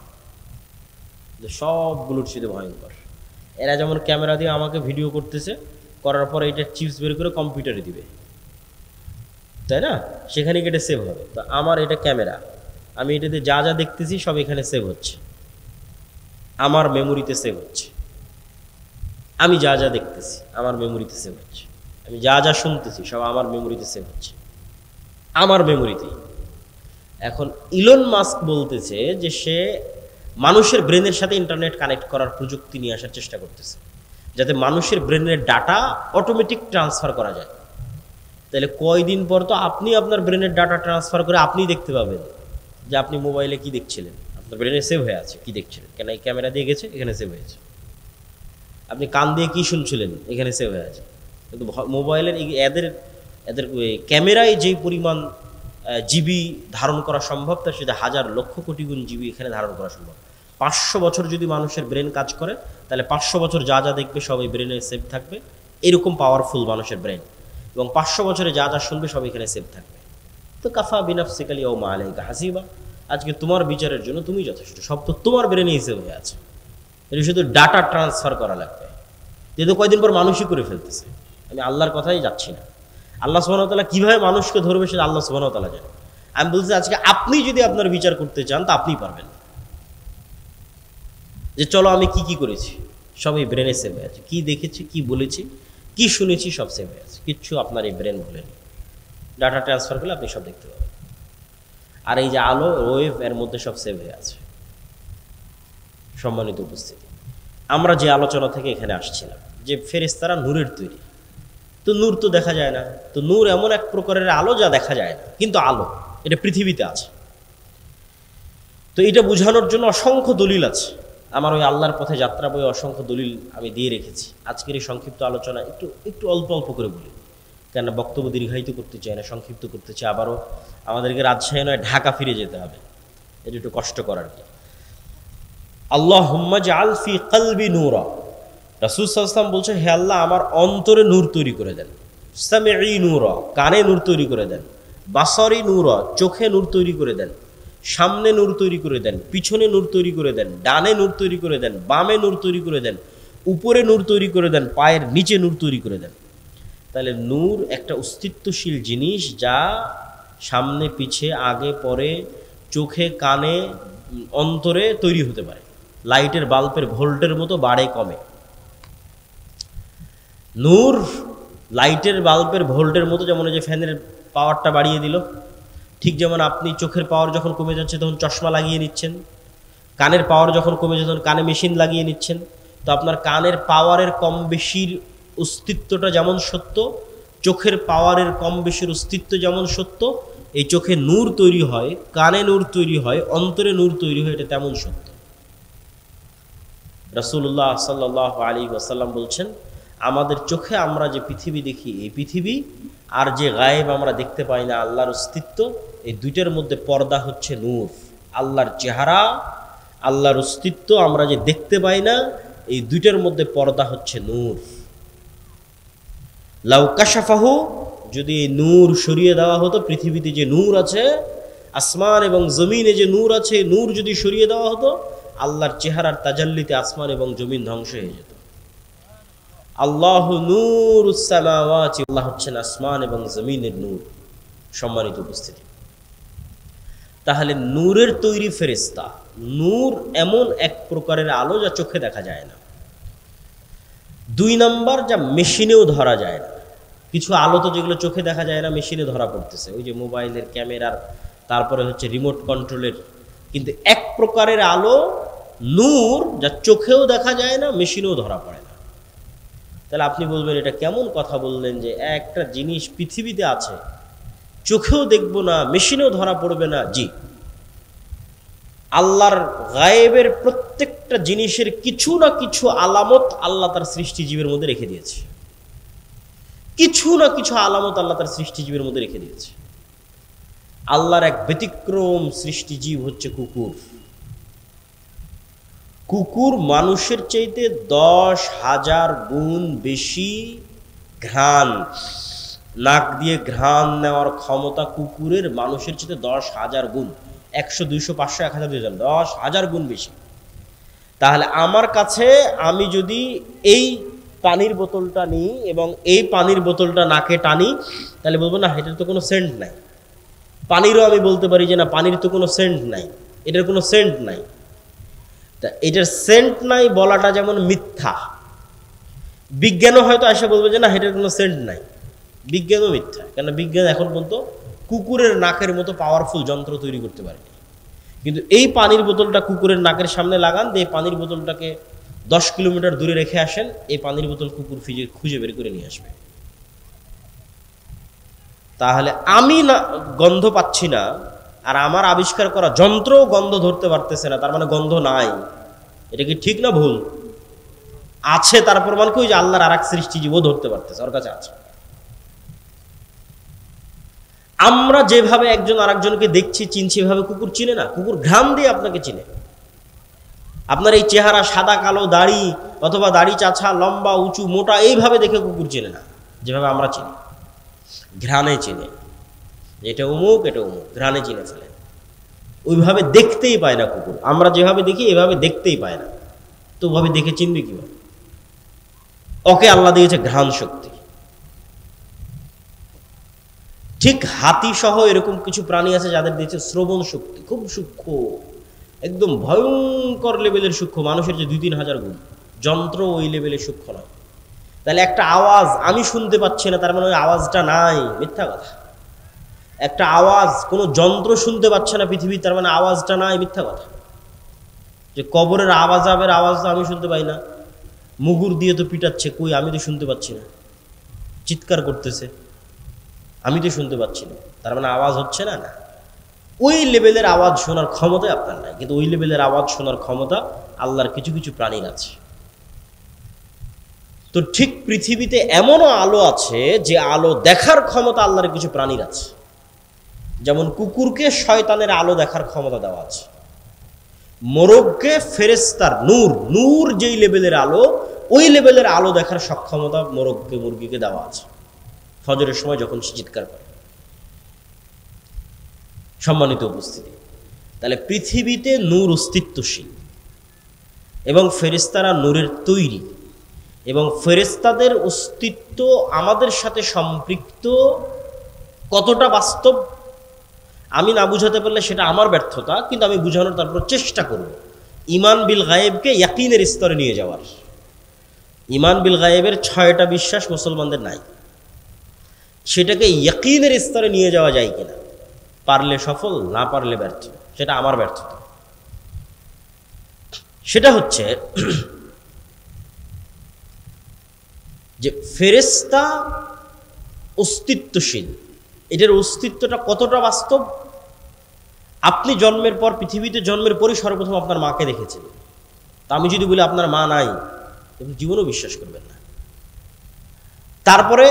সবগুলোর চাইতে ভয়ঙ্কর। এরা যেমন ক্যামেরা দিয়ে আমাকে ভিডিও করতেছে, করার পর এটা চিপস বের করে কম্পিউটারে দিবে, তাই না? সেখানে এটা সেভ হবে। তো আমার এটা ক্যামেরা, আমি এটাতে যা যা দেখতেছি সব এখানে সেভ হচ্ছে, আমার মেমোরিতে সেভ হচ্ছে। আমি যা যা দেখতেছি আমার মেমোরিতে সেভ হচ্ছে, আমি যা যা শুনতেছি সব আমার মেমোরিতে সেভ হচ্ছে, আমার মেমোরিতেই। এখন ইলন মাস্ক বলতেছে যে সে মানুষের ব্রেনের সাথে ইন্টারনেট কানেক্ট করার প্রযুক্তি নিয়ে আসার চেষ্টা করতেছে, যাতে মানুষের ব্রেনের ডাটা অটোমেটিক ট্রান্সফার করা যায়। তাহলে কয়দিন পর তো আপনি আপনার ব্রেনের ডাটা ট্রান্সফার করে আপনি দেখতে পাবেন যে আপনি মোবাইলে কি দেখছিলেন, আপনার ব্রেনে সেভ হয়ে আছে কি দেখছিলেন, কেন এই ক্যামেরা দিয়ে গেছে, এখানে সেভ হয়েছে। আপনি কান দিয়ে কি শুনছিলেন, এখানে সেভ হয়ে আছে। কিন্তু মোবাইলের এদের ক্যামেরায় যেই পরিমাণ জিবি ধারণ করা সম্ভব, তার সাথে হাজার লক্ষ কোটি গুণ জিবি এখানে ধারণ করা সম্ভব। 500 বছর যদি মানুষের ব্রেন কাজ করে, তাহলে 500 বছর যা যা দেখবে সব এই ব্রেনে সেভ থাকবে। এরকম পাওয়ারফুল মানুষের ব্রেন, এবং 500 বছরে যা যা শুনবে সব এখানে সেভ থাকবে। তো কাফা বিনাফসিকা ইয়াউমা আলাইকা হাসিবা, আজকে তোমার বিচারের জন্য তুমি যথেষ্ট, সব তো তোমার ব্রেনেই সেভ হয়ে আছে। এটা শুধু ডাটা ট্রান্সফার করা লাগবে, যেহেতু কয়দিন পর মানুষই করে ফেলতেছে। আমি আল্লাহর কথাই যাচ্ছি না, আল্লাহ সুবহানাহু ওয়া তাআলা কীভাবে মানুষকে ধরবে সেটা আল্লাহ সুবহানাহু ওয়া তাআলা জানেন। আমি বলছি আজকে আপনি যদি আপনার বিচার করতে চান তা আপনি পারবেন, যে চলো আমি কি কি করেছি সব এই ব্রেনে সেভ হয়ে আছে, কী দেখেছি, কি বলেছি, কি শুনেছি, সব সেভ হয়ে আছে। কিচ্ছু আপনার এই ব্রেন ভুলেনি, ডাটা ট্রান্সফার করলে আপনি সব দেখতে পাবেন। আর এই যে আলো ওয়েভ, এর মধ্যে সব সেভ হয়ে আছে। সম্মানিত উপস্থিতি, আমরা যে আলোচনা থেকে এখানে আসছিলাম যে ফেরেশতারা নূরের তৈরি, তো নূর তো দেখা যায় না। তো নূর এমন এক প্রকারের আলো যা দেখা যায় না, কিন্তু আলো, এটা পৃথিবীতে আছে। তো এটা বোঝানোর জন্য অসংখ্য দলিল আছে। আমার ওই আল্লাহর পথে যাত্রা বই অসংখ্য দলিল আমি দিয়ে রেখেছি। আজকের এই সংক্ষিপ্ত আলোচনা একটু একটু অল্প অল্প করে বলি, কেননা বক্তব্য দীর্ঘায়িত করতে চাই না, সংক্ষিপ্ত করতে চাই। আবারও আমাদেরকে রাজশাহী নয় ঢাকা ফিরে যেতে হবে, এটা একটু কষ্ট করার কি। আল্লাহুম্মা জাআল ফি কলবি নূরা, রাসূল সাল্লাল্লাহু আলাইহি ওয়াসাল্লাম বলছে, হে আল্লাহ আমার অন্তরে নূর তৈরি করে দেন। সামিঈ নূরা, কানে নূর তৈরি করে দেন। বাসারি নূরা, চোখে নূর তৈরি করে দেন। সামনে নূর তৈরি করে দেন, পিছনে নূর তৈরি করে দেন, ডানে নূর তৈরি করে দেন, বামে নূর তৈরি করে দেন, উপরে নূর তৈরি করে দেন, পায়ের নিচে নূর তৈরি করে দেন। তাহলে নূর একটা অস্তিত্বশীল জিনিস, যা সামনে পিছে আগে পরে চোখে কানে অন্তরে তৈরি হতে পারে। লাইটের বাল্বের ভোল্টের মতো বাড়ে কমে। নূর লাইটের বাল্বের ভোল্টের মতো, যেমন যে ফ্যানের পাওয়ারটা বাড়িয়ে দিল, ঠিক যেমন আপনি চোখের পাওয়ার যখন কমে যাচ্ছে তখন চশমা লাগিয়ে নিচ্ছেন, কানের পাওয়ার যখন কমে যাচ্ছে তখন কানে মেশিন লাগিয়ে নিচ্ছেন। তো আপনার কানের পাওয়ারের কম বেশির অস্তিত্বটা যেমন সত্য, চোখের পাওয়ারের কম বেশির অস্তিত্ব যেমন সত্য, এই চোখে নূর তৈরি হয়, কানে নূর তৈরি হয়, অন্তরে নূর তৈরি হয়, এটা তেমন সত্য। রাসূলুল্লাহ সাল্লাল্লাহু আলাইহি ওয়াসাল্লাম বলছেন, আমাদের চোখে আমরা যে পৃথিবী দেখি, এই পৃথিবী আর যে গায়েব আমরা দেখতে পাই না, আল্লাহর অস্তিত্ব, এই দুইটার মধ্যে পর্দা হচ্ছে নূর। আল্লাহর চেহারা, আল্লাহর অস্তিত্ব আমরা যে দেখতে পাই না, এই দুইটার মধ্যে পর্দা হচ্ছে নূর। লাউ কাশাফাহু, যদি এই নূর সরিয়ে দেওয়া হতো, পৃথিবীতে যে নূর আছে, আসমান এবং জমিনে যে নূর আছে, নূর যদি সরিয়ে দেওয়া হতো, আল্লাহর চেহারার তাজাল্লিতে আসমান এবং জমিন ধ্বংস হয়ে যেত। আল্লাহু নূরুস সামাওয়াতি, আল্লাহ হচ্ছেন আসমান এবং জমিনের নূর। সম্মানিত উপস্থিতি, তাহলে নূরের তৈরি ফেরেশতা। নূর এমন এক প্রকারের আলো যা চোখে দেখা যায় না। 2 নাম্বার, যা মেশিনেও ধরা যায় না। কিছু আলো তো যেগুলো চোখে দেখা যায় না, মেশিনে ধরা পড়তেছে, ওই যে মোবাইলের ক্যামেরার, তারপরে হচ্ছে রিমোট কন্ট্রোলের। কিন্তু এক প্রকারের আলো নূর, যা চোখেও দেখা যায় না, মেশিনেও ধরা পড়ে না। তাহলে আপনি বলবেন, এটা কেমন কথা বললেন যে একটা জিনিস পৃথিবীতে আছে, চোখেও দেখব না, মেশিনেও ধরা পড়বে না? জি, আল্লাহর গায়েবের প্রত্যেকটা জিনিসের কিছু না কিছু আলামত আল্লাহ তার সৃষ্টিজীবের মধ্যে রেখে দিয়েছে। কিছু না কিছু আলামত আল্লাহ তার সৃষ্টিজীবের মধ্যে রেখে দিয়েছে। আল্লাহর এক ব্যতিক্রম সৃষ্টিজীব হচ্ছে কুকুর। কুকুর মানুষের চাইতে 10,000 গুণ বেশি ঘ্রাণ, নাক দিয়ে ঘ্রাণ নেওয়ার ক্ষমতা কুকুরের মানুষের চাইতে 10,000 গুণ। 100, 200, 500, 1000, 2000, 10,000 গুণ বেশি। তাহলে আমার কাছে, আমি যদি এই পানির বোতলটা নিই এবং এই পানির বোতলটা নাকে টানি, তাহলে বলবো না এটার তো কোনো সেন্ট নাই। পানিরও আমি বলতে পারি যে না, পানির তো কোনো সেন্ট নাই, এটার কোনো সেন্ট নাই। তা এটার সেন্ট নাই বলাটা যেমন মিথ্যা, বিজ্ঞানও হয়তো এসে বলবে যে না এটার কোনো সেন্ট নাই। বিজ্ঞানও মিথ্যা, কেন বিজ্ঞান এখন পর্যন্ত কুকুরের নাকের মতো পাওয়ারফুল যন্ত্র তৈরি করতে পারেনি। কিন্তু এই পানির বোতলটা কুকুরের নাকের সামনে লাগান, দিয়ে এই পানির বোতলটাকে 10 কিলোমিটার দূরে রেখে আসেন, এই পানির বোতল কুকুর খুঁজে বের করে নিয়ে আসবে। তাহলে আমি না গন্ধ পাচ্ছি না, আর আমার আবিষ্কার করা যন্ত্রও গন্ধ ধরতে পারতেছে না, তার মানে গন্ধ নাই। এটা কি ঠিক না ভুল? আছে, তার প্রমাণ কি? ওই যে আল্লাহর আর এক সৃষ্টিজীবও ধরতে পারতেছে, ওর কাছে আছে। আমরা যেভাবে একজন আরেকজনকে দেখছি, চিনছি, এভাবে কুকুর চিনে না। কুকুর ঘ্রাণ দিয়ে আপনাকে চিনে। আপনার এই চেহারা, সাদা কালো দাড়ি, অথবা দাড়ি চাছা, লম্বা উঁচু মোটা, এইভাবে দেখে কুকুর চেনে না যেভাবে আমরা চিনি। ঘ্রাণে চিনে, এটা অমুক, এটা অমুক, ঘ্রাণে চিনে ফেলে। ওইভাবে দেখতেই পায় না কুকুর। আমরা যেভাবে দেখি এভাবে দেখতেই পায় না, তো ওভাবে দেখে চিনবে কিভাবে? ওকে আল্লাহ দিয়েছে ঘ্রাণ শক্তি। ঠিক হাতি সহ এরকম কিছু প্রাণী আছে যাদের দিয়েছে শ্রবণ শক্তি, খুব সূক্ষ্ম, একদম ভয়ঙ্কর লেভেলের সূক্ষ্ম, মানুষের যে 2-3 হাজার গুণ। যন্ত্র ওই লেভেলে সূক্ষ্ম নয়। তাহলে একটা আওয়াজ আমি শুনতে পাচ্ছি না, তার মানে ওই আওয়াজটা নাই, মিথ্যা কথা। একটা আওয়াজ কোনো যন্ত্র শুনতে পাচ্ছে না পৃথিবী, তার মানে আওয়াজটা নাই, মিথ্যা কথা। যে কবরের আওয়াজের আওয়াজটা আমি শুনতে পাই না, মুগুর দিয়ে তো পিটাচ্ছে, কই আমি তো শুনতে পাচ্ছি না, চিৎকার করতেছে, আমি তো শুনতে পাচ্ছি না, তার মানে আওয়াজ হচ্ছে না। না, ওই লেভেলের আওয়াজ শোনার ক্ষমতা আপনার নাই, কিন্তু ওই লেভেলের আওয়াজ শোনার ক্ষমতা আল্লাহর কিছু কিছু প্রাণীর আছে। তো ঠিক পৃথিবীতে এমনও আলো আছে যে আলো দেখার ক্ষমতা আল্লাহর কিছু প্রাণীর আছে। যেমন কুকুরকে শয়তানের আলো দেখার ক্ষমতা দেওয়া আছে, মোরগকে ফেরেশতার নূর, নূর যেই লেভেলের আলো, ওই লেভেলের আলো দেখার সক্ষমতা মোরগকে, মুরগিকে দেওয়া আছে ফজরের সময় যখন সে চিৎকার করে। সম্মানিত উপস্থিতি, তাহলে পৃথিবীতে নূর অস্তিত্বশীল এবং ফেরেশতারা নূরের তৈরি, এবং ফেরেশতাদের অস্তিত্ব আমাদের সাথে সম্পৃক্ত কতটা বাস্তব আমি না বুঝাতে পারলে সেটা আমার ব্যর্থতা, কিন্তু আমি বুঝানোর তারপর চেষ্টা করব। ঈমান বিল গায়েবকে ইয়াকিনের স্তরে নিয়ে যাওয়ার। ঈমান বিল গায়েবের 6টা বিশ্বাস মুসলমানদের নাই, সেটাকে ইয়াকিনের স্তরে নিয়ে যাওয়া যায় কিনা, পারলে সফল, না পারলে ব্যর্থ, সেটা আমার ব্যর্থতা। সেটা হচ্ছে যে ফেরেশতা অস্তিত্বশীল, এটার অস্তিত্বটা কতটা বাস্তব। আপনি জন্মের পর, পৃথিবীতে জন্মের পরই সর্বপ্রথম আপনার মাকে দেখেছেন। তা আমি যদি বলি আপনার মা নাই, আপনি জীবনেও বিশ্বাস করবেন না। তারপরে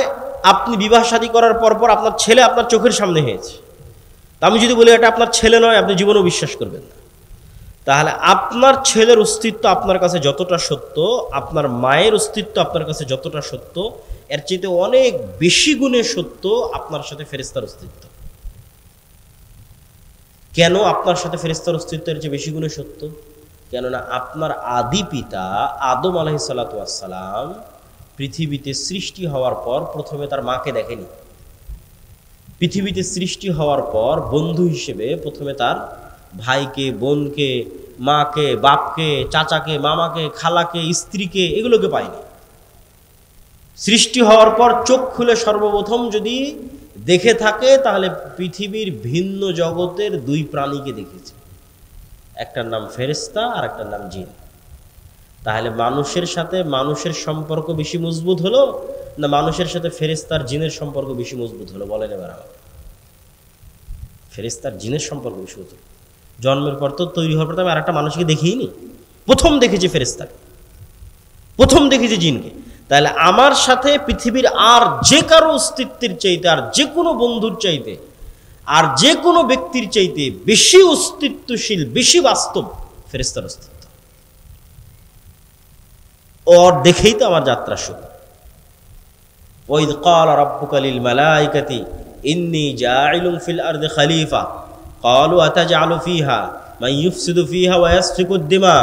আপনি বিবাহ শাদী করার পর আপনার ছেলে আপনার চোখের সামনে হয়েছে, তা আমি যদি বলি এটা আপনার ছেলে নয়, আপনি জীবনেও বিশ্বাস করবেন না। তাহলে আপনার ছেলের অস্তিত্ব আপনার কাছে যতটা সত্য, আপনার মায়ের অস্তিত্ব আপনার কাছে যতটা সত্য, এর চাইতে অনেক বেশি গুণে সত্য আপনার সাথে ফেরেশতার অস্তিত্ব। কেন আপনার সাথে ফেরেশতার অস্তিত্ব এর চেয়ে বেশি গুণে সত্য? কেননা আপনার আদি পিতা আদম আলাইহিস সালাতু ওয়াস সালাম পৃথিবীতে সৃষ্টি হওয়ার পর প্রথমে তার মাকে দেখেনি। পৃথিবীতে সৃষ্টি হওয়ার পর বন্ধু হিসেবে প্রথমে তার ভাইকে, বোনকে, মাকে, বাপকে, চাচাকে, মামাকে, খালাকে, স্ত্রীকে, এগুলোকে পায়নি। সৃষ্টি হওয়ার পর চোখ খুলে সর্বপ্রথম যদি দেখে থাকে তাহলে পৃথিবীর ভিন্ন জগতের 2 প্রাণীকে দেখেছে, একটার নাম ফেরেশতা আর একটার নাম জিন। তাহলে মানুষের সাথে মানুষের সম্পর্ক বেশি মজবুত হলো না মানুষের সাথে ফেরেশতার জিনের সম্পর্ক বেশি মজবুত হলো? বলেন এবার আমাকে। ফেরেশতার জিনের সম্পর্ক বেশি হতো। জন্মের পর তো তৈরি হওয়ার পর আমি আর একটা মানুষকে দেখিনি, প্রথম দেখেছি ফেরেশতাকে, প্রথম দেখেছি জিনকে। তাহলে আমার সাথে পৃথিবীর আর যে কারো অস্তিত্বের চাইতে, আর যে কোনো বন্ধুর চাইতে, আর যে কোনো ব্যক্তির চাইতে বেশি অস্তিত্বশীল, বেশি বাস্তব ফেরেশতার অস্তিত্ব। ওর দেখেই তো আমার যাত্রা শুরু। ওয়াইদ ক্বালা রাব্বুকা লিল মালাইকাতি ইন্নী জাইলুন ফিল আরদি খলিফা ক্বালু আতাজআলু ফিহা মান ইউফসিদু ফিহা ওয়া ইয়াসফিকুদ দিমা।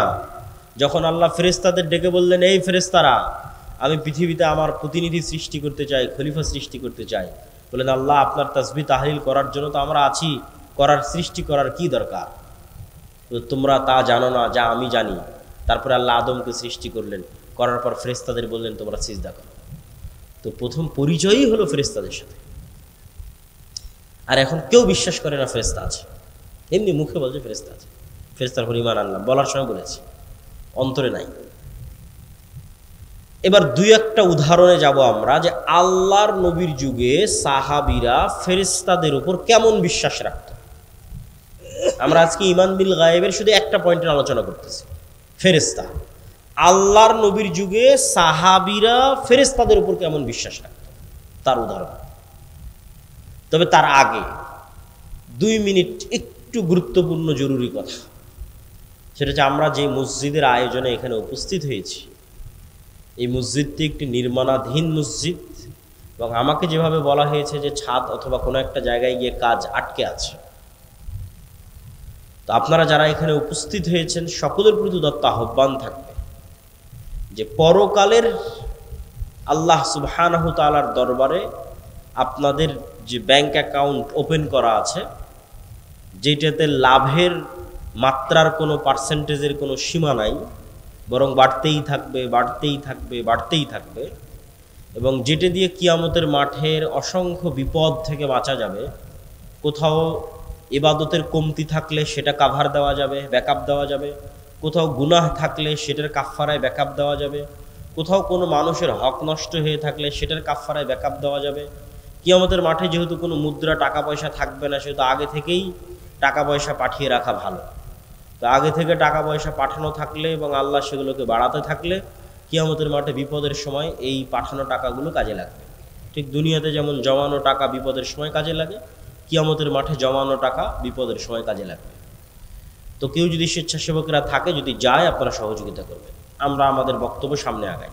যখন আল্লাহ ফেরেশতাদের ডেকে বললেন, এই ফেরেশতারা, আমি পৃথিবীতে আমার প্রতিনিধি সৃষ্টি করতে চাই, খলিফা সৃষ্টি করতে চাই। বললেন, আল্লাহ আপনার তাসবিহ তাহলিল করার জন্য তো আমরা আছি, করার, সৃষ্টি করার কি দরকার? তো তোমরা তা জানো না যা আমি জানি। তারপরে আল্লাহ আদমকে সৃষ্টি করলেন, করার পর ফেরেশতাদের বললেন তোমরা সিজদা করো। তো প্রথম পরিচয়ই হলো ফেরেশতাদের সাথে। আর এখন কেউ বিশ্বাস করে না ফেরেশতা আছে, এমনি মুখে বলছে ফেরেশতা আছে, ফেরেশতার উপর ঈমান আনলাম, বলার সময় বলেছি, অন্তরে নাই। এবার 2-1টা উদাহরণে যাব আমরা, যে আল্লাহর নবীর যুগে সাহাবীরা ফেরেশতাদের উপর কেমন বিশ্বাস রাখত। আমরা আজকে ঈমান বিল গায়েবের শুধু একটা পয়েন্টের আলোচনা করতেছি, ফেরেশতা। আল্লাহর নবীর যুগে সাহাবীরা ফেরেশতাদের উপর কেমন বিশ্বাস রাখত তার উদাহরণ। তবে তার আগে 2 মিনিট একটু গুরুত্বপূর্ণ জরুরি কথা, সেটা হচ্ছে আমরা যে মসজিদের আয়োজনে এখানে উপস্থিত হয়েছি, এই মসজিদটি একটি নির্মাণাধীন মসজিদ, এবং আমাকে যেভাবে বলা হয়েছে যে ছাদ অথবা কোনো একটা জায়গায় গিয়ে কাজ আটকে আছে। তো আপনারা যারা এখানে উপস্থিত হয়েছেন সকলের প্রতি দত্ত আহ্বান থাকবে যে পরকালের আল্লাহ সুবহানাহু তাআলার দরবারে আপনাদের যে ব্যাংক অ্যাকাউন্ট ওপেন করা আছে, যেটাতে লাভের মাত্রার কোনো পার্সেন্টেজের কোনো সীমা নাই, বরং বাড়তেই থাকবে, বাড়তেই থাকবে, বাড়তেই থাকবে, এবং যেটা দিয়ে কিয়ামতের মাঠের অসংখ্য বিপদ থেকে বাঁচা যাবে। কোথাও ইবাদতের কমতি থাকলে সেটা কাভার দেওয়া যাবে, ব্যাকআপ দেওয়া যাবে। কোথাও গুনাহ থাকলে সেটার কাফফারায় ব্যাকআপ দেওয়া যাবে। কোথাও কোনো মানুষের হক নষ্ট হয়ে থাকলে সেটার কাফফারায় ব্যাকআপ দেওয়া যাবে। কিয়ামতের মাঠে যেহেতু কোনো মুদ্রা টাকা পয়সা থাকবে না, সেহেতু আগে থেকেই টাকা পয়সা পাঠিয়ে রাখা ভালো। তো আগে থেকে টাকা পয়সা পাঠানো থাকলে এবং আল্লাহ সেগুলোকে বাড়াতে থাকলে কিয়ামতের মাঠে বিপদের সময় এই পাঠানো টাকাগুলো কাজে লাগবে। ঠিক দুনিয়াতে যেমন জমানো টাকা বিপদের সময় কাজে লাগে, কিয়ামতের মাঠে জমানো টাকা বিপদের সময় কাজে লাগবে। তো কেউ যদি স্বেচ্ছাসেবকরা থাকে, যদি যায়, আপনারা সহযোগিতা করবেন। আমরা আমাদের বক্তব্য সামনে আগাই।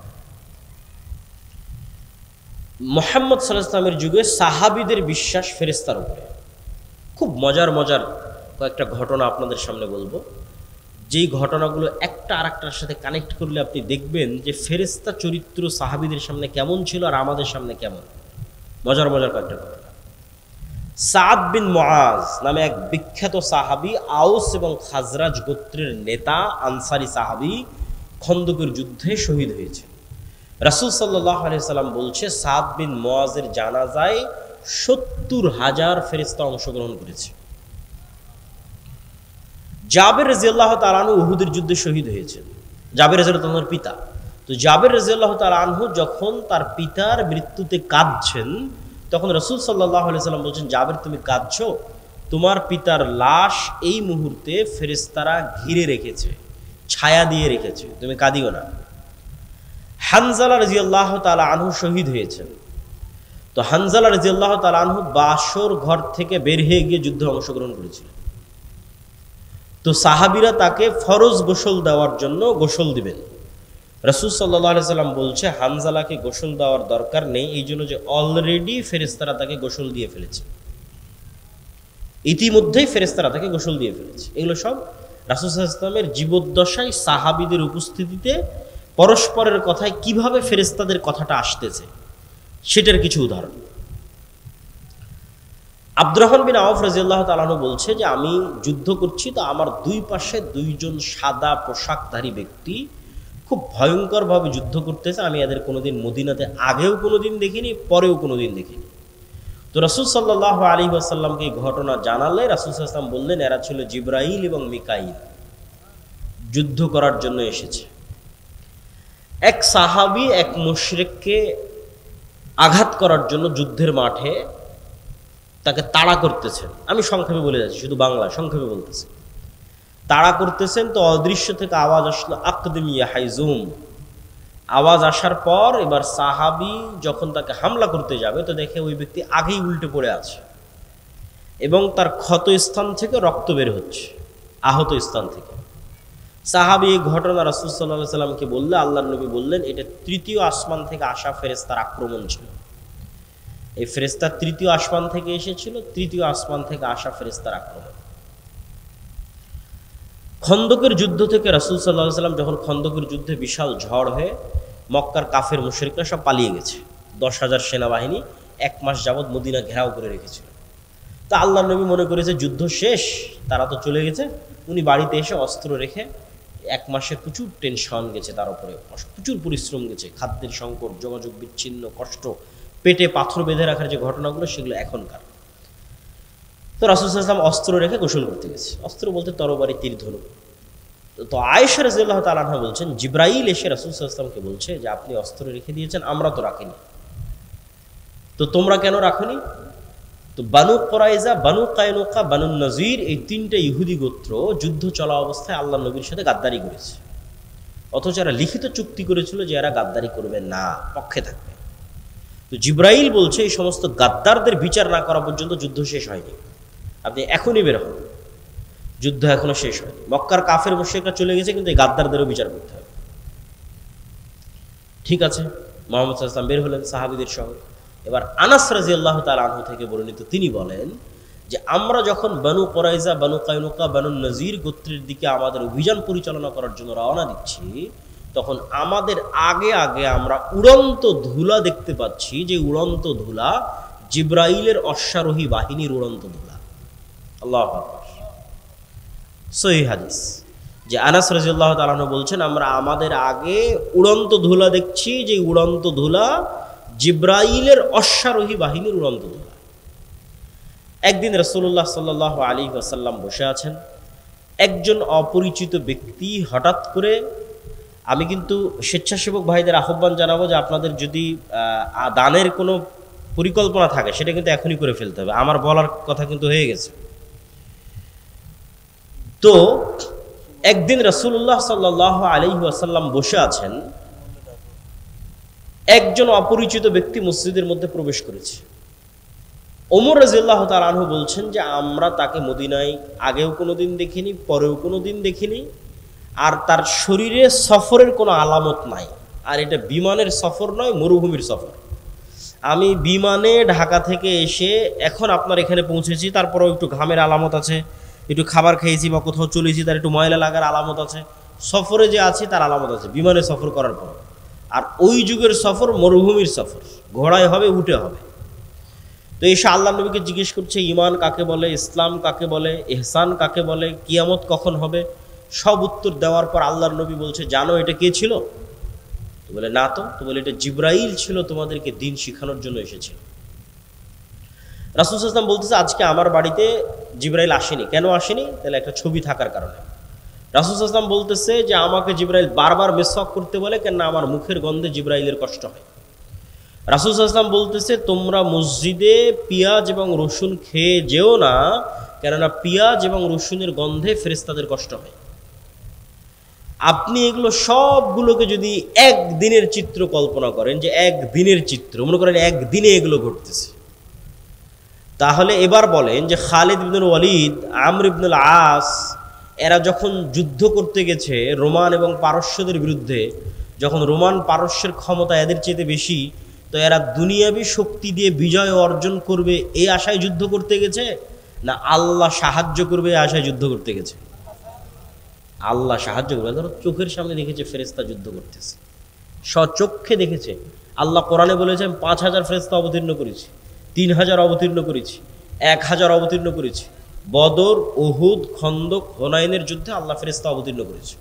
মুহাম্মদ সাল্লাল্লাহু আলাইহি ওয়াসাল্লামের যুগে সাহাবীদের বিশ্বাস ফেরেশতার উপরে। খুব মজার মজার কয়েকটা ঘটনা আপনাদের সামনে বলবো, যেই ঘটনাগুলো একটা আরেকটার সাথে কানেক্ট করলে আপনি দেখবেন যে ফেরেশতা চরিত্র সাহাবীদের সামনে কেমন ছিল আর আমাদের সামনে কেমন। মজার মজার কয়েকটা ঘটনা। সাদ বিন মুআজ নামে এক বিখ্যাত সাহাবী, আউস এবং খাজরাজ গোত্রের নেতা, আনসারী সাহাবী, খন্দকের যুদ্ধে শহীদ হয়েছে। রাসূল সাল্লাল্লাহু আলাইহি সাল্লাম বলছে, সাদ বিন মুআজের জানাজায় ৭০,০০০ ফেরেশতা অংশগ্রহণ করেছে। জাবের রাদিয়াল্লাহু তাআলা আনহু উহুদের যুদ্ধে শহীদ হয়েছেন। জাবের রাদিয়াল্লাহু তাআলার পিতা। তো জাবের রাদিয়াল্লাহু তাআলা আনহু যখন তার পিতার মৃত্যুতে কাঁদছেন, তখন রাসূল সাল্লাল্লাহু আলাইহি সাল্লাম বলছেন, জাবের তুমি কাঁদছো? তোমার পিতার লাশ এই মুহূর্তে ফেরেশতারা ঘিরে রেখেছে, ছায়া দিয়ে রেখেছে, তুমি কাঁদিও না। হানজালা রাদিয়াল্লাহু তাআলা আনহু শহীদ হয়েছেন। তো হানজালা রাদিয়াল্লাহু তাআলা আনহু বাসর ঘর থেকে বের হয়ে গিয়ে যুদ্ধে অংশগ্রহণ করেছিলেন। তো সাহাবীরা তাকে ফরজ গোসল দেওয়ার জন্য গোসল দিবেন। রাসূল সাল্লাল্লাহু আলাইহি সাল্লাম বলছে, হানজালাকে গোসল দেওয়ার দরকার নেই, এই জন্য যে অলরেডি ফেরেশতারা তাকে গোসল দিয়ে ফেলেছে, ইতিমধ্যেই ফেরেশতারা তাকে গোসল দিয়ে ফেলেছে। এগুলো সব রাসূল সাল্লাল্লাহু আলাইহি ওয়াসাল্লামের জীবদ্দশায় সাহাবীদের উপস্থিতিতে পরস্পরের কথায় কিভাবে ফেরেশতাদের কথাটা আসতেছে সেটার কিছু উদাহরণ। আব্দুর রহমান বিন আওফ রাদিয়াল্লাহু তাআলা আনহু বলছে যে আমি যুদ্ধ করছি, তো আমার দুই পাশে দুইজন সাদা পোশাকধারী ব্যক্তি খুব ভয়ঙ্করভাবে যুদ্ধ করতেছে। আমি এদের কোনোদিন মদিনাতে আগেও কোনোদিন দেখিনি, পরেও কোনোদিন দেখিনি। তো রাসূল সাল্লাল্লাহু আলাইহি ওয়াসাল্লামকে এই ঘটনা জানালে রাসূল সাল্লাল্লাহু আলাইহি ওয়াসাল্লাম বললেন, এরা ছিল জিবরাইল এবং মিকাইল, যুদ্ধ করার জন্য এসেছে। এক সাহাবী এক মুশরিককে আঘাত করার জন্য যুদ্ধের মাঠে তাকে তাড়া করতেছেন। আমি সংক্ষেপে বলে যাচ্ছি, শুধু বাংলা সংক্ষেপে বলতেছি। তাড়া করতেছেন, তো অদৃশ্য থেকে আওয়াজ আসলো, আকদিম ইয়া হাইজুম। আওয়াজ আসার পর এবার সাহাবী যখন তাকে হামলা করতে যাবে, তো দেখে ওই ব্যক্তি আগেই উল্টে পড়ে আছে এবং তার ক্ষত স্থান থেকে রক্ত বের হচ্ছে, আহত স্থান থেকে। সাহাবী এই ঘটনা রাসূল সাল্লাল্লাহু আলাইহি সাল্লামকে বললে, আল্লাহর নবী বললেন, এটা তৃতীয় আসমান থেকে আসা ফেরেশতার আক্রমণ ছিল। এই ফেরেশতা তৃতীয় আসমান থেকে এসেছিল, তৃতীয় আসমান থেকে আসা ফেরেশতার আক্রমণ। খন্দকের যুদ্ধ থেকে রাসূল সাল্লাল্লাহু আলাইহি সাল্লাম যখন খন্দকের যুদ্ধে বিশাল ঝড় হয়ে মক্কার কাফের মুশরিকরা সব পালিয়ে গেছে, 10,000 সেনাবাহিনী 1 মাস যাবৎ মদিনা ঘেরাও করে রেখেছিল। তা আল্লাহর নবী মনে করেছে যুদ্ধ শেষ, তারা তো চলে গেছে। উনি বাড়িতে এসে অস্ত্র রেখে 1 মাসের প্রচুর টেনশন গেছে, তার উপরে প্রচুর পরিশ্রম গেছে, খাদ্যের সংকট, যোগাযোগ বিচ্ছিন্ন, কষ্ট, পেটে পাথর বেঁধে রাখার যে ঘটনাগুলো সেগুলো এখনকার। তো রাসূল সাল্লাল্লাহু আলাইহি ওয়াসাল্লাম অস্ত্র রেখে গোসল করতে গেছে। অস্ত্র বলতে তরবারি, তীর ধনুক। তো আয়েশা রাদিয়াল্লাহু তাআলা আনহা বলছেন, জিবরাইল এসে রাসূল সাল্লাল্লাহু আলাইহি ওয়াসাল্লামকে বলছে যে আপনি অস্ত্র রেখে দিয়েছেন, আমরা তো রাখিনি, তো তোমরা কেন রাখনি? তো বানু কুরাইজা, বানু কায়নুকা, বানু নজির, এই 3টে ইহুদি গোত্র যুদ্ধ চলা অবস্থায় আল্লাহর নবীর সাথে গাদ্দারি করেছে, অথচ এরা লিখিত চুক্তি করেছিল যে এরা গাদ্দারি করবে না, পক্ষে থাকবে। তো জিবরাইল বলছে এই সমস্ত গাদ্দারদের বিচার না করা পর্যন্ত যুদ্ধ শেষ হয়নি, আপনি এখনই বের হন, যুদ্ধ এখনো শেষ হয়নি। মক্কার কাফের মুশরিকরা চলে গেছে, কিন্তু এই গাদ্দারদেরও বিচার করতে হবে। ঠিক আছে, মুহাম্মদ সাল্লাল্লাহু আলাইহি ওয়াসাল্লাম বের হলেন সাহাবীদের সহ। এবার আনাস রাদিয়াল্লাহু তাআলা আনহু থেকে বর্ণিত, তিনি বলেন যে আমরা যখন বানু কুরাইজা, বানু কায়নুকা, বানু নজির গোত্রের দিকে আমাদের অভিযান পরিচালনা করার জন্য রওনা দিচ্ছি, তখন আমাদের আগে আগে আমরা উড়ন্ত ধুলা দেখতে পাচ্ছি, যে উড়ন্ত ধুলা জিবরাইলের অশ্বারোহী বাহিনীর উড়ন্ত ধুলা। আল্লাহু আকবার। সহিহ হাদিস, যে আনাস রাদিয়াল্লাহু তাআলা আনহু বলছেন আমরা আমাদের আগে উড়ন্ত ধুলা দেখছি, যে উড়ন্ত ধুলা জিবরাইলের অশ্বারোহী বাহিনীর উড়ন্ত ধুলা। একদিন রাসূলুল্লাহ সাল্লাল্লাহু আলাইহি ওয়াসাল্লাম বসে আছেন, একজন অপরিচিত ব্যক্তি হঠাৎ করে, আমি কিন্তু স্বেচ্ছাসেবক ভাইদের আহ্বান জানাবো যে আপনাদের যদি দানের কোনো পরিকল্পনা থাকে সেটা কিন্তু এখনই করে ফেলতে হবে, আমার বলার কথা কিন্তু হয়ে গেছে। তো একদিন রাসূলুল্লাহ সাল্লাল্লাহু আলাইহি ওয়াসাল্লাম বসে আছেন, একজন অপরিচিত ব্যক্তি মসজিদের মধ্যে প্রবেশ করেছে। ওমর রাদিয়াল্লাহু তাআলা আনহু বলছেন যে আমরা তাকে মদিনায় আগেও কোনোদিন দেখিনি, পরেও কোনোদিন দেখিনি, আর তার শরীরে সফরের কোনো আলামত নাই। আর এটা বিমানের সফর নয়, মরুভূমির সফর। আমি বিমানে ঢাকা থেকে এসে এখন আপনার এখানে পৌঁছেছি, তারপরেও একটু ঘামের আলামত আছে, একটু খাবার খেয়েছি বা কোথাও চলেছি, তার একটু ময়লা লাগার আলামত আছে। সফরে যে আছি তার আলামত আছে বিমানে সফর করার পর। আর ওই যুগের সফর মরুভূমির সফর, ঘোড়ায় হবে, উঠে হবে। তো এসে আল্লাহ নবীকে জিজ্ঞেস করছে ঈমান কাকে বলে, ইসলাম কাকে বলে, ইহসান কাকে বলে, কিয়ামত কখন হবে। সব উত্তর দেওয়ার পর আল্লাহর নবী বলছে জানো এটা কে ছিল? তো বলে না। তো বলে এটা জিব্রাইল ছিল, তোমাদেরকে দিন শিখানোর জন্য এসেছিল। রাসূল সাল্লাল্লাহু আলাইহি ওয়াসাল্লাম বলতেছে আজকে আমার বাড়িতে জিব্রাইল আসেনি। কেন আসেনি? তাহলে একটা ছবি থাকার কারণে। রাসূল সাল্লাল্লাহু আলাইহি ওয়াসাল্লাম বলতেছে যে আমাকে জিব্রাইল বারবার মিসওয়াক করতে বলে, কেন আমার মুখের গন্ধে জিব্রাইলের কষ্ট হয়। রাসূল সাল্লাল্লাহু আলাইহি ওয়াসাল্লাম বলতেছে তোমরা মসজিদে পেঁয়াজ এবং রসুন খেয়ে যেও না, কেননা পেঁয়াজ এবং রসুনের গন্ধে ফেরেশতাদের কষ্ট হয়। আপনি এগুলো সবগুলোকে যদি একদিনের চিত্র কল্পনা করেন, যে একদিনের চিত্র মনে করেন একদিনে এগুলো ঘটতেছে, তাহলে এবার বলেন যে খালিদ ইবনুল ওয়ালিদ, আমর ইবনুল আস এরা যখন যুদ্ধ করতে গেছে রোমান এবং পারস্যদের বিরুদ্ধে, যখন রোমান পারস্যের ক্ষমতা এদের চেয়ে বেশি, তো এরা দুনিয়াবী শক্তি দিয়ে বিজয় অর্জন করবে এই আশায় যুদ্ধ করতে গেছে, না আল্লাহ সাহায্য করবে এই আশায় যুদ্ধ করতে গেছে? আল্লাহ সাহায্য করবে। ধরো চোখের সামনে দেখেছে ফেরেশতা যুদ্ধ করতেছে, স্বচক্ষে দেখেছে। আল্লাহ কোরআনে বলেছেন 5000 ফেরেশতা অবতীর্ণ করেছি, 3000 অবতীর্ণ করেছি, 1000 অবতীর্ণ করেছি। বদর, উহুদ, খন্দক, হুনাইনের যুদ্ধে আল্লাহ ফেরেশতা অবতীর্ণ করেছে।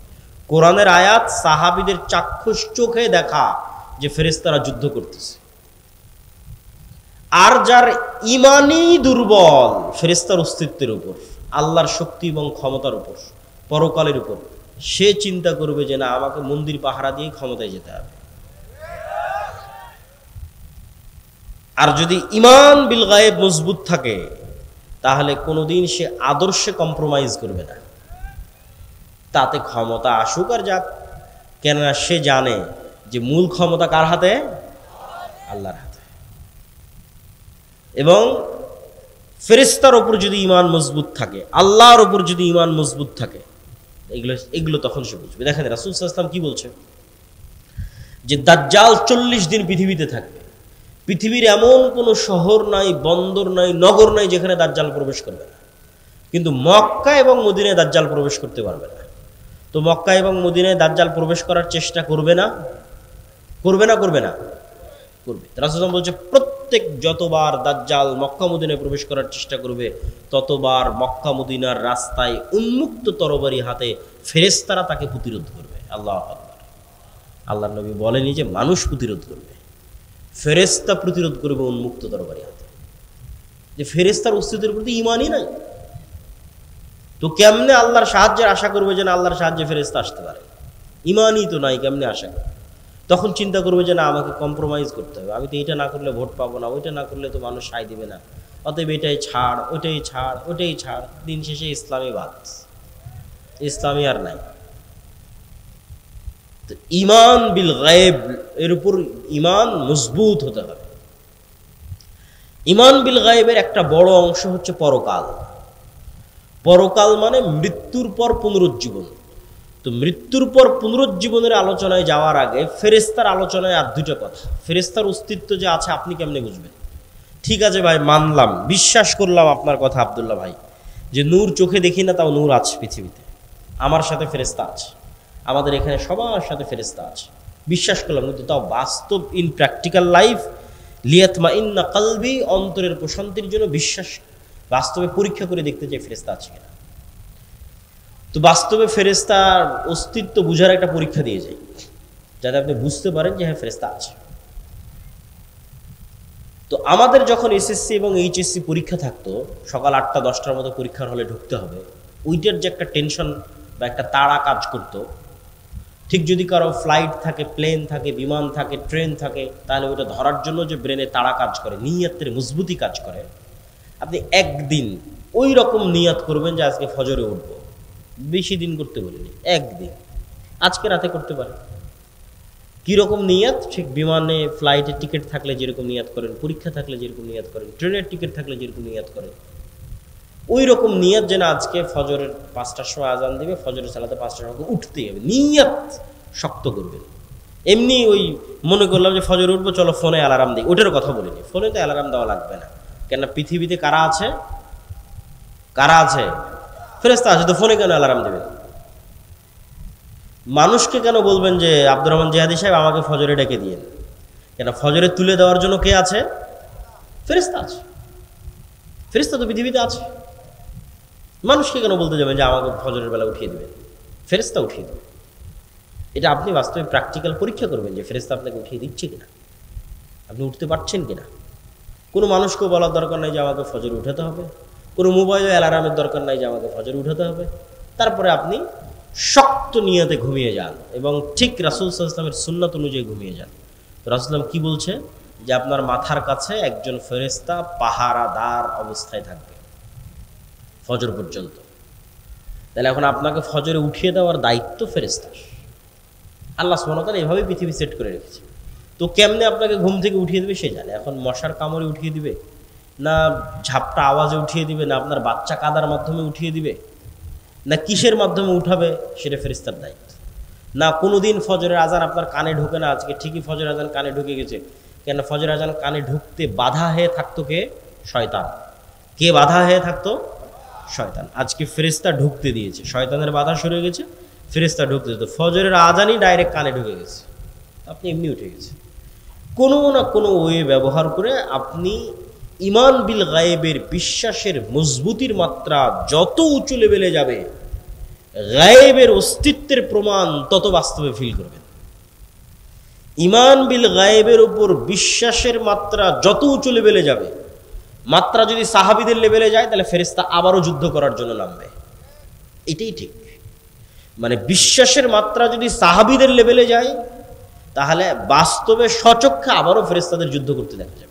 কোরআনের আয়াত সাহাবীদের চাক্ষুষ চোখে দেখা যে ফেরেশতারা যুদ্ধ করতেছে। আর যার ইমানই দুর্বল ফেরেশতার অস্তিত্বের উপর, আল্লাহর শক্তি এবং ক্ষমতার উপর, পরকালের উপর, সে চিন্তা করবে যে না আমাকে মন্দির পাহারা দিয়ে ক্ষমতায় যেতে হবে। আর যদি ঈমান বিল গায়েব মজবুত থাকে তাহলে কোনোদিন সে আদর্শে কম্প্রোমাইজ করবে না, তাতে ক্ষমতা আসুক আর যাক, কেননা সে জানে যে মূল ক্ষমতা কার হাতে? আল্লাহর হাতে। এবং ফেরেশতার উপর যদি ঈমান মজবুত থাকে, আল্লাহর উপর যদি ঈমান মজবুত থাকে, এগুলো তখন সে বুঝবে। দেখেন রাসূল সাল্লাল্লাহু আলাইহি ওয়াসাল্লাম কি বলছে, যে দাজ্জাল 40 দিন পৃথিবীতে থাকবে। পৃথিবীর এমন কোনো শহর নাই, বন্দর নাই, নগর নাই যেখানে দাজ্জাল প্রবেশ করবে না। কিন্তু মক্কা এবং মদিনায় দাজ্জাল প্রবেশ করতে পারবে না। তো মক্কা এবং মদিনায় দাজ্জাল প্রবেশ করার চেষ্টা করবে না? করবে না? করবে না? করবে। রাসূল সাল্লাল্লাহু আলাইহি ওয়াসাল্লাম বলছে প্রত্যেক যতবার দাজ্জাল মক্কা মদিনায় প্রবেশ করার চেষ্টা করবে, ততবার মক্কা মদিনার রাস্তায় উন্মুক্ত তরবারি হাতে ফেরেশতারা তাকে প্রতিরোধ করবে। আল্লাহু আকবার। আল্লাহর নবী বলেনি যে মানুষ প্রতিরোধ করবে, ফেরেশতা প্রতিরোধ করবে উন্মুক্ত তরবারি হাতে। যে ফেরেশতার অস্তিত্বের প্রতি ঈমানই নাই, তো কেমনে আল্লাহর সাহায্যের আশা করবে যে না আল্লাহর সাহায্যে ফেরেশতা আসতে পারে? ঈমানই তো নাই, কেমনে আশা করবে? তখন চিন্তা করবে যে না আমাকে কম্প্রোমাইজ করতে হবে, আমি তো এটা না করলে ভোট পাবো না, ওইটা না করলে তো মানুষ সায় দিবে না, অতএব এটাই ছাড়, ওইটাই ছাড়, ওইটাই ছাড়। দিন শেষে ইসলামী বাদ, ইসলামী আর নাই। তো ঈমান বিল গায়েব এর উপর ঈমান মজবুত হতে হবে। ঈমান বিল গায়েবের একটা বড় অংশ হচ্ছে পরকাল। পরকাল মানে মৃত্যুর পর পুনরুজ্জীবন। তো মৃত্যুর পর পুনরুজ্জীবনের আলোচনায় যাওয়ার আগে ফেরেশতার আলোচনায় আর দুটো কথা। ফেরেশতার অস্তিত্ব যে আছে আপনি কেমনে বুঝবেন? ঠিক আছে ভাই, মানলাম, বিশ্বাস করলাম আপনার কথা আব্দুল্লাহ ভাই, যে নূর চোখে দেখি না তাও নূর আছে পৃথিবীতে, আমার সাথে ফেরেশতা আছে, আমাদের এখানে সবার সাথে ফেরেশতা আছে, বিশ্বাস করলাম। কিন্তু তাও বাস্তব ইন প্র্যাকটিক্যাল লাইফ লিয়াতমাইন্না কলবি, অন্তরের প্রশান্তির জন্য বিশ্বাস বাস্তবে পরীক্ষা করে দেখতে চাই ফেরেশতা আছে কিনা। তো বাস্তবে ফেরেশতার অস্তিত্ব বুঝার একটা পরীক্ষা দিয়ে যায়, যাতে আপনি বুঝতে পারেন যে হ্যাঁ ফেরেশতা আছে। তো আমাদের যখন এসএসসি এবং এইচএসসি পরীক্ষা থাকতো, সকাল 8টা-10টার মতো পরীক্ষার হলে ঢুকতে হবে, ওইটার যে একটা টেনশন বা একটা তাড়া কাজ করতো, ঠিক যদি কারো ফ্লাইট থাকে, প্লেন থাকে, বিমান থাকে, ট্রেন থাকে, তাহলে ওটা ধরার জন্য যে ব্রেনে তাড়া কাজ করে, নিয়তের মজবুতি কাজ করে, আপনি একদিন ওই রকম নিয়াত করবেন যে আজকে ফজরে উঠবো, বেশি দিন করতে বলিনি, একদিন, আজকে রাতে করতে পারে। কীরকম নিয়াত? ঠিক বিমানে ফ্লাইটের টিকিট থাকলে যেরকম নিয়াত করেন, পরীক্ষা থাকলে যেরকম নিয়াত করেন, ট্রেনের টিকিট থাকলে যেরকম নিয়াত করেন, ওই রকম নিয়াত যেন আজকে ফজরের 5টার সময় আজান দিবে, ফজরের সালাতে 5টার সময় উঠতেই হবে, নিয়াত শক্ত করবেন। এমনি ওই মনে করলাম যে ফজর উঠবো, চলো ফোনে অ্যালার্ম দিই, ওটার কথা বলিনি। ফোনে তো অ্যালার্ম দেওয়া লাগবে না, কেননা পৃথিবীতে কারা আছে? কারা আছে? ফেরেশতা আছে, তো ফোনে কেন অ্যালার্ম দেবেন? মানুষকে কেন বলবেন যে আব্দুর রহমান জিহাদি সাহেব আমাকে ফজরে ডেকে দিয়েন? কেন ফজরে তুলে দেওয়ার জন্য কে আছে? ফেরেশতা আছে। ফেরেশতা তো পৃথিবীতে আছে। মানুষকে কেন বলতে যাবেন যে আমাকে ফজরের বেলা উঠিয়ে দেবেন? ফেরেশতা উঠিয়ে দেবে। এটা আপনি বাস্তবে প্র্যাকটিক্যাল পরীক্ষা করবেন যে ফেরেশতা আপনাকে উঠিয়ে দিচ্ছে কিনা, আপনি উঠতে পারছেন কিনা। কোনো মানুষকেও বলার দরকার নাই যে আমাকে ফজরে উঠাতে হবে, কোনো মোবাইলে অ্যালার্মের দরকার নাই যে আমাকে ফজরে উঠাতে হবে। তারপরে আপনি শক্ত নিয়তে ঘুমিয়ে যান এবং ঠিক রাসূল সাল্লাল্লাহু আলাইহি ওয়াসাল্লামের সুন্নাত অনুযায়ী ঘুমিয়ে যান। তো রাসূলুল্লাহ কি বলছে? যে আপনার মাথার কাছে একজন ফেরেশতা পাহারাদার অবস্থায় থাকবে ফজর পর্যন্ত। তাহলে এখন আপনাকে ফজরে উঠিয়ে দেওয়ার দায়িত্ব ফেরেশতার। আল্লাহ সুবহানাহু ওয়া তাআলা এভাবেই পৃথিবী সেট করে রেখেছে। তো কেমনে আপনাকে ঘুম থেকে উঠিয়ে দেবে সে জানে। এখন মশার কামড়ে উঠিয়ে দিবে, না ঝাপটা আওয়াজে উঠিয়ে দিবে, না আপনার বাচ্চা কাদার মাধ্যমে উঠিয়ে দিবে, না কিসের মাধ্যমে উঠাবে, সেটা ফেরেশতার দায়িত্ব। না কোনোদিন ফজরের আজান আপনার কানে ঢোকে না, আজকে ঠিকই ফজরের আজান কানে ঢুকে গেছে। কেন ফজরের আজান কানে ঢুকতে বাধা হয়ে থাকতো কে? শয়তান। কে বাধা হয়ে থাকতো? শয়তান। আজকে ফেরেশতা ঢুকতে দিয়েছে, শয়তানের বাধা সরে গেছে, ফেরেশতা ঢুকতে দিত, ফজরের আজানই ডাইরেক্ট কানে ঢুকে গেছে, আপনি এমনি উঠে গেছে। কোনো না কোনো ওয়ে ব্যবহার করে আপনি ঈমান বিল গায়েবের বিশ্বাসের মজবুতির মাত্রা যত উঁচু লেভেলে যাবে, গায়েবের অস্তিত্বের প্রমাণ তত বাস্তবে ফিল করবেন। ঈমান বিল গায়েবের উপর বিশ্বাসের মাত্রা যত উঁচু লেভেলে যাবে, মাত্রা যদি সাহাবীদের লেভেলে যায় তাহলে ফেরেশতা আবারও যুদ্ধ করার জন্য নামবে। এটাই ঠিক। মানে বিশ্বাসের মাত্রা যদি সাহাবীদের লেভেলে যায় তাহলে বাস্তবে সচক্ষে আবারও ফেরেশতাদের যুদ্ধ করতে দেখা যাবে।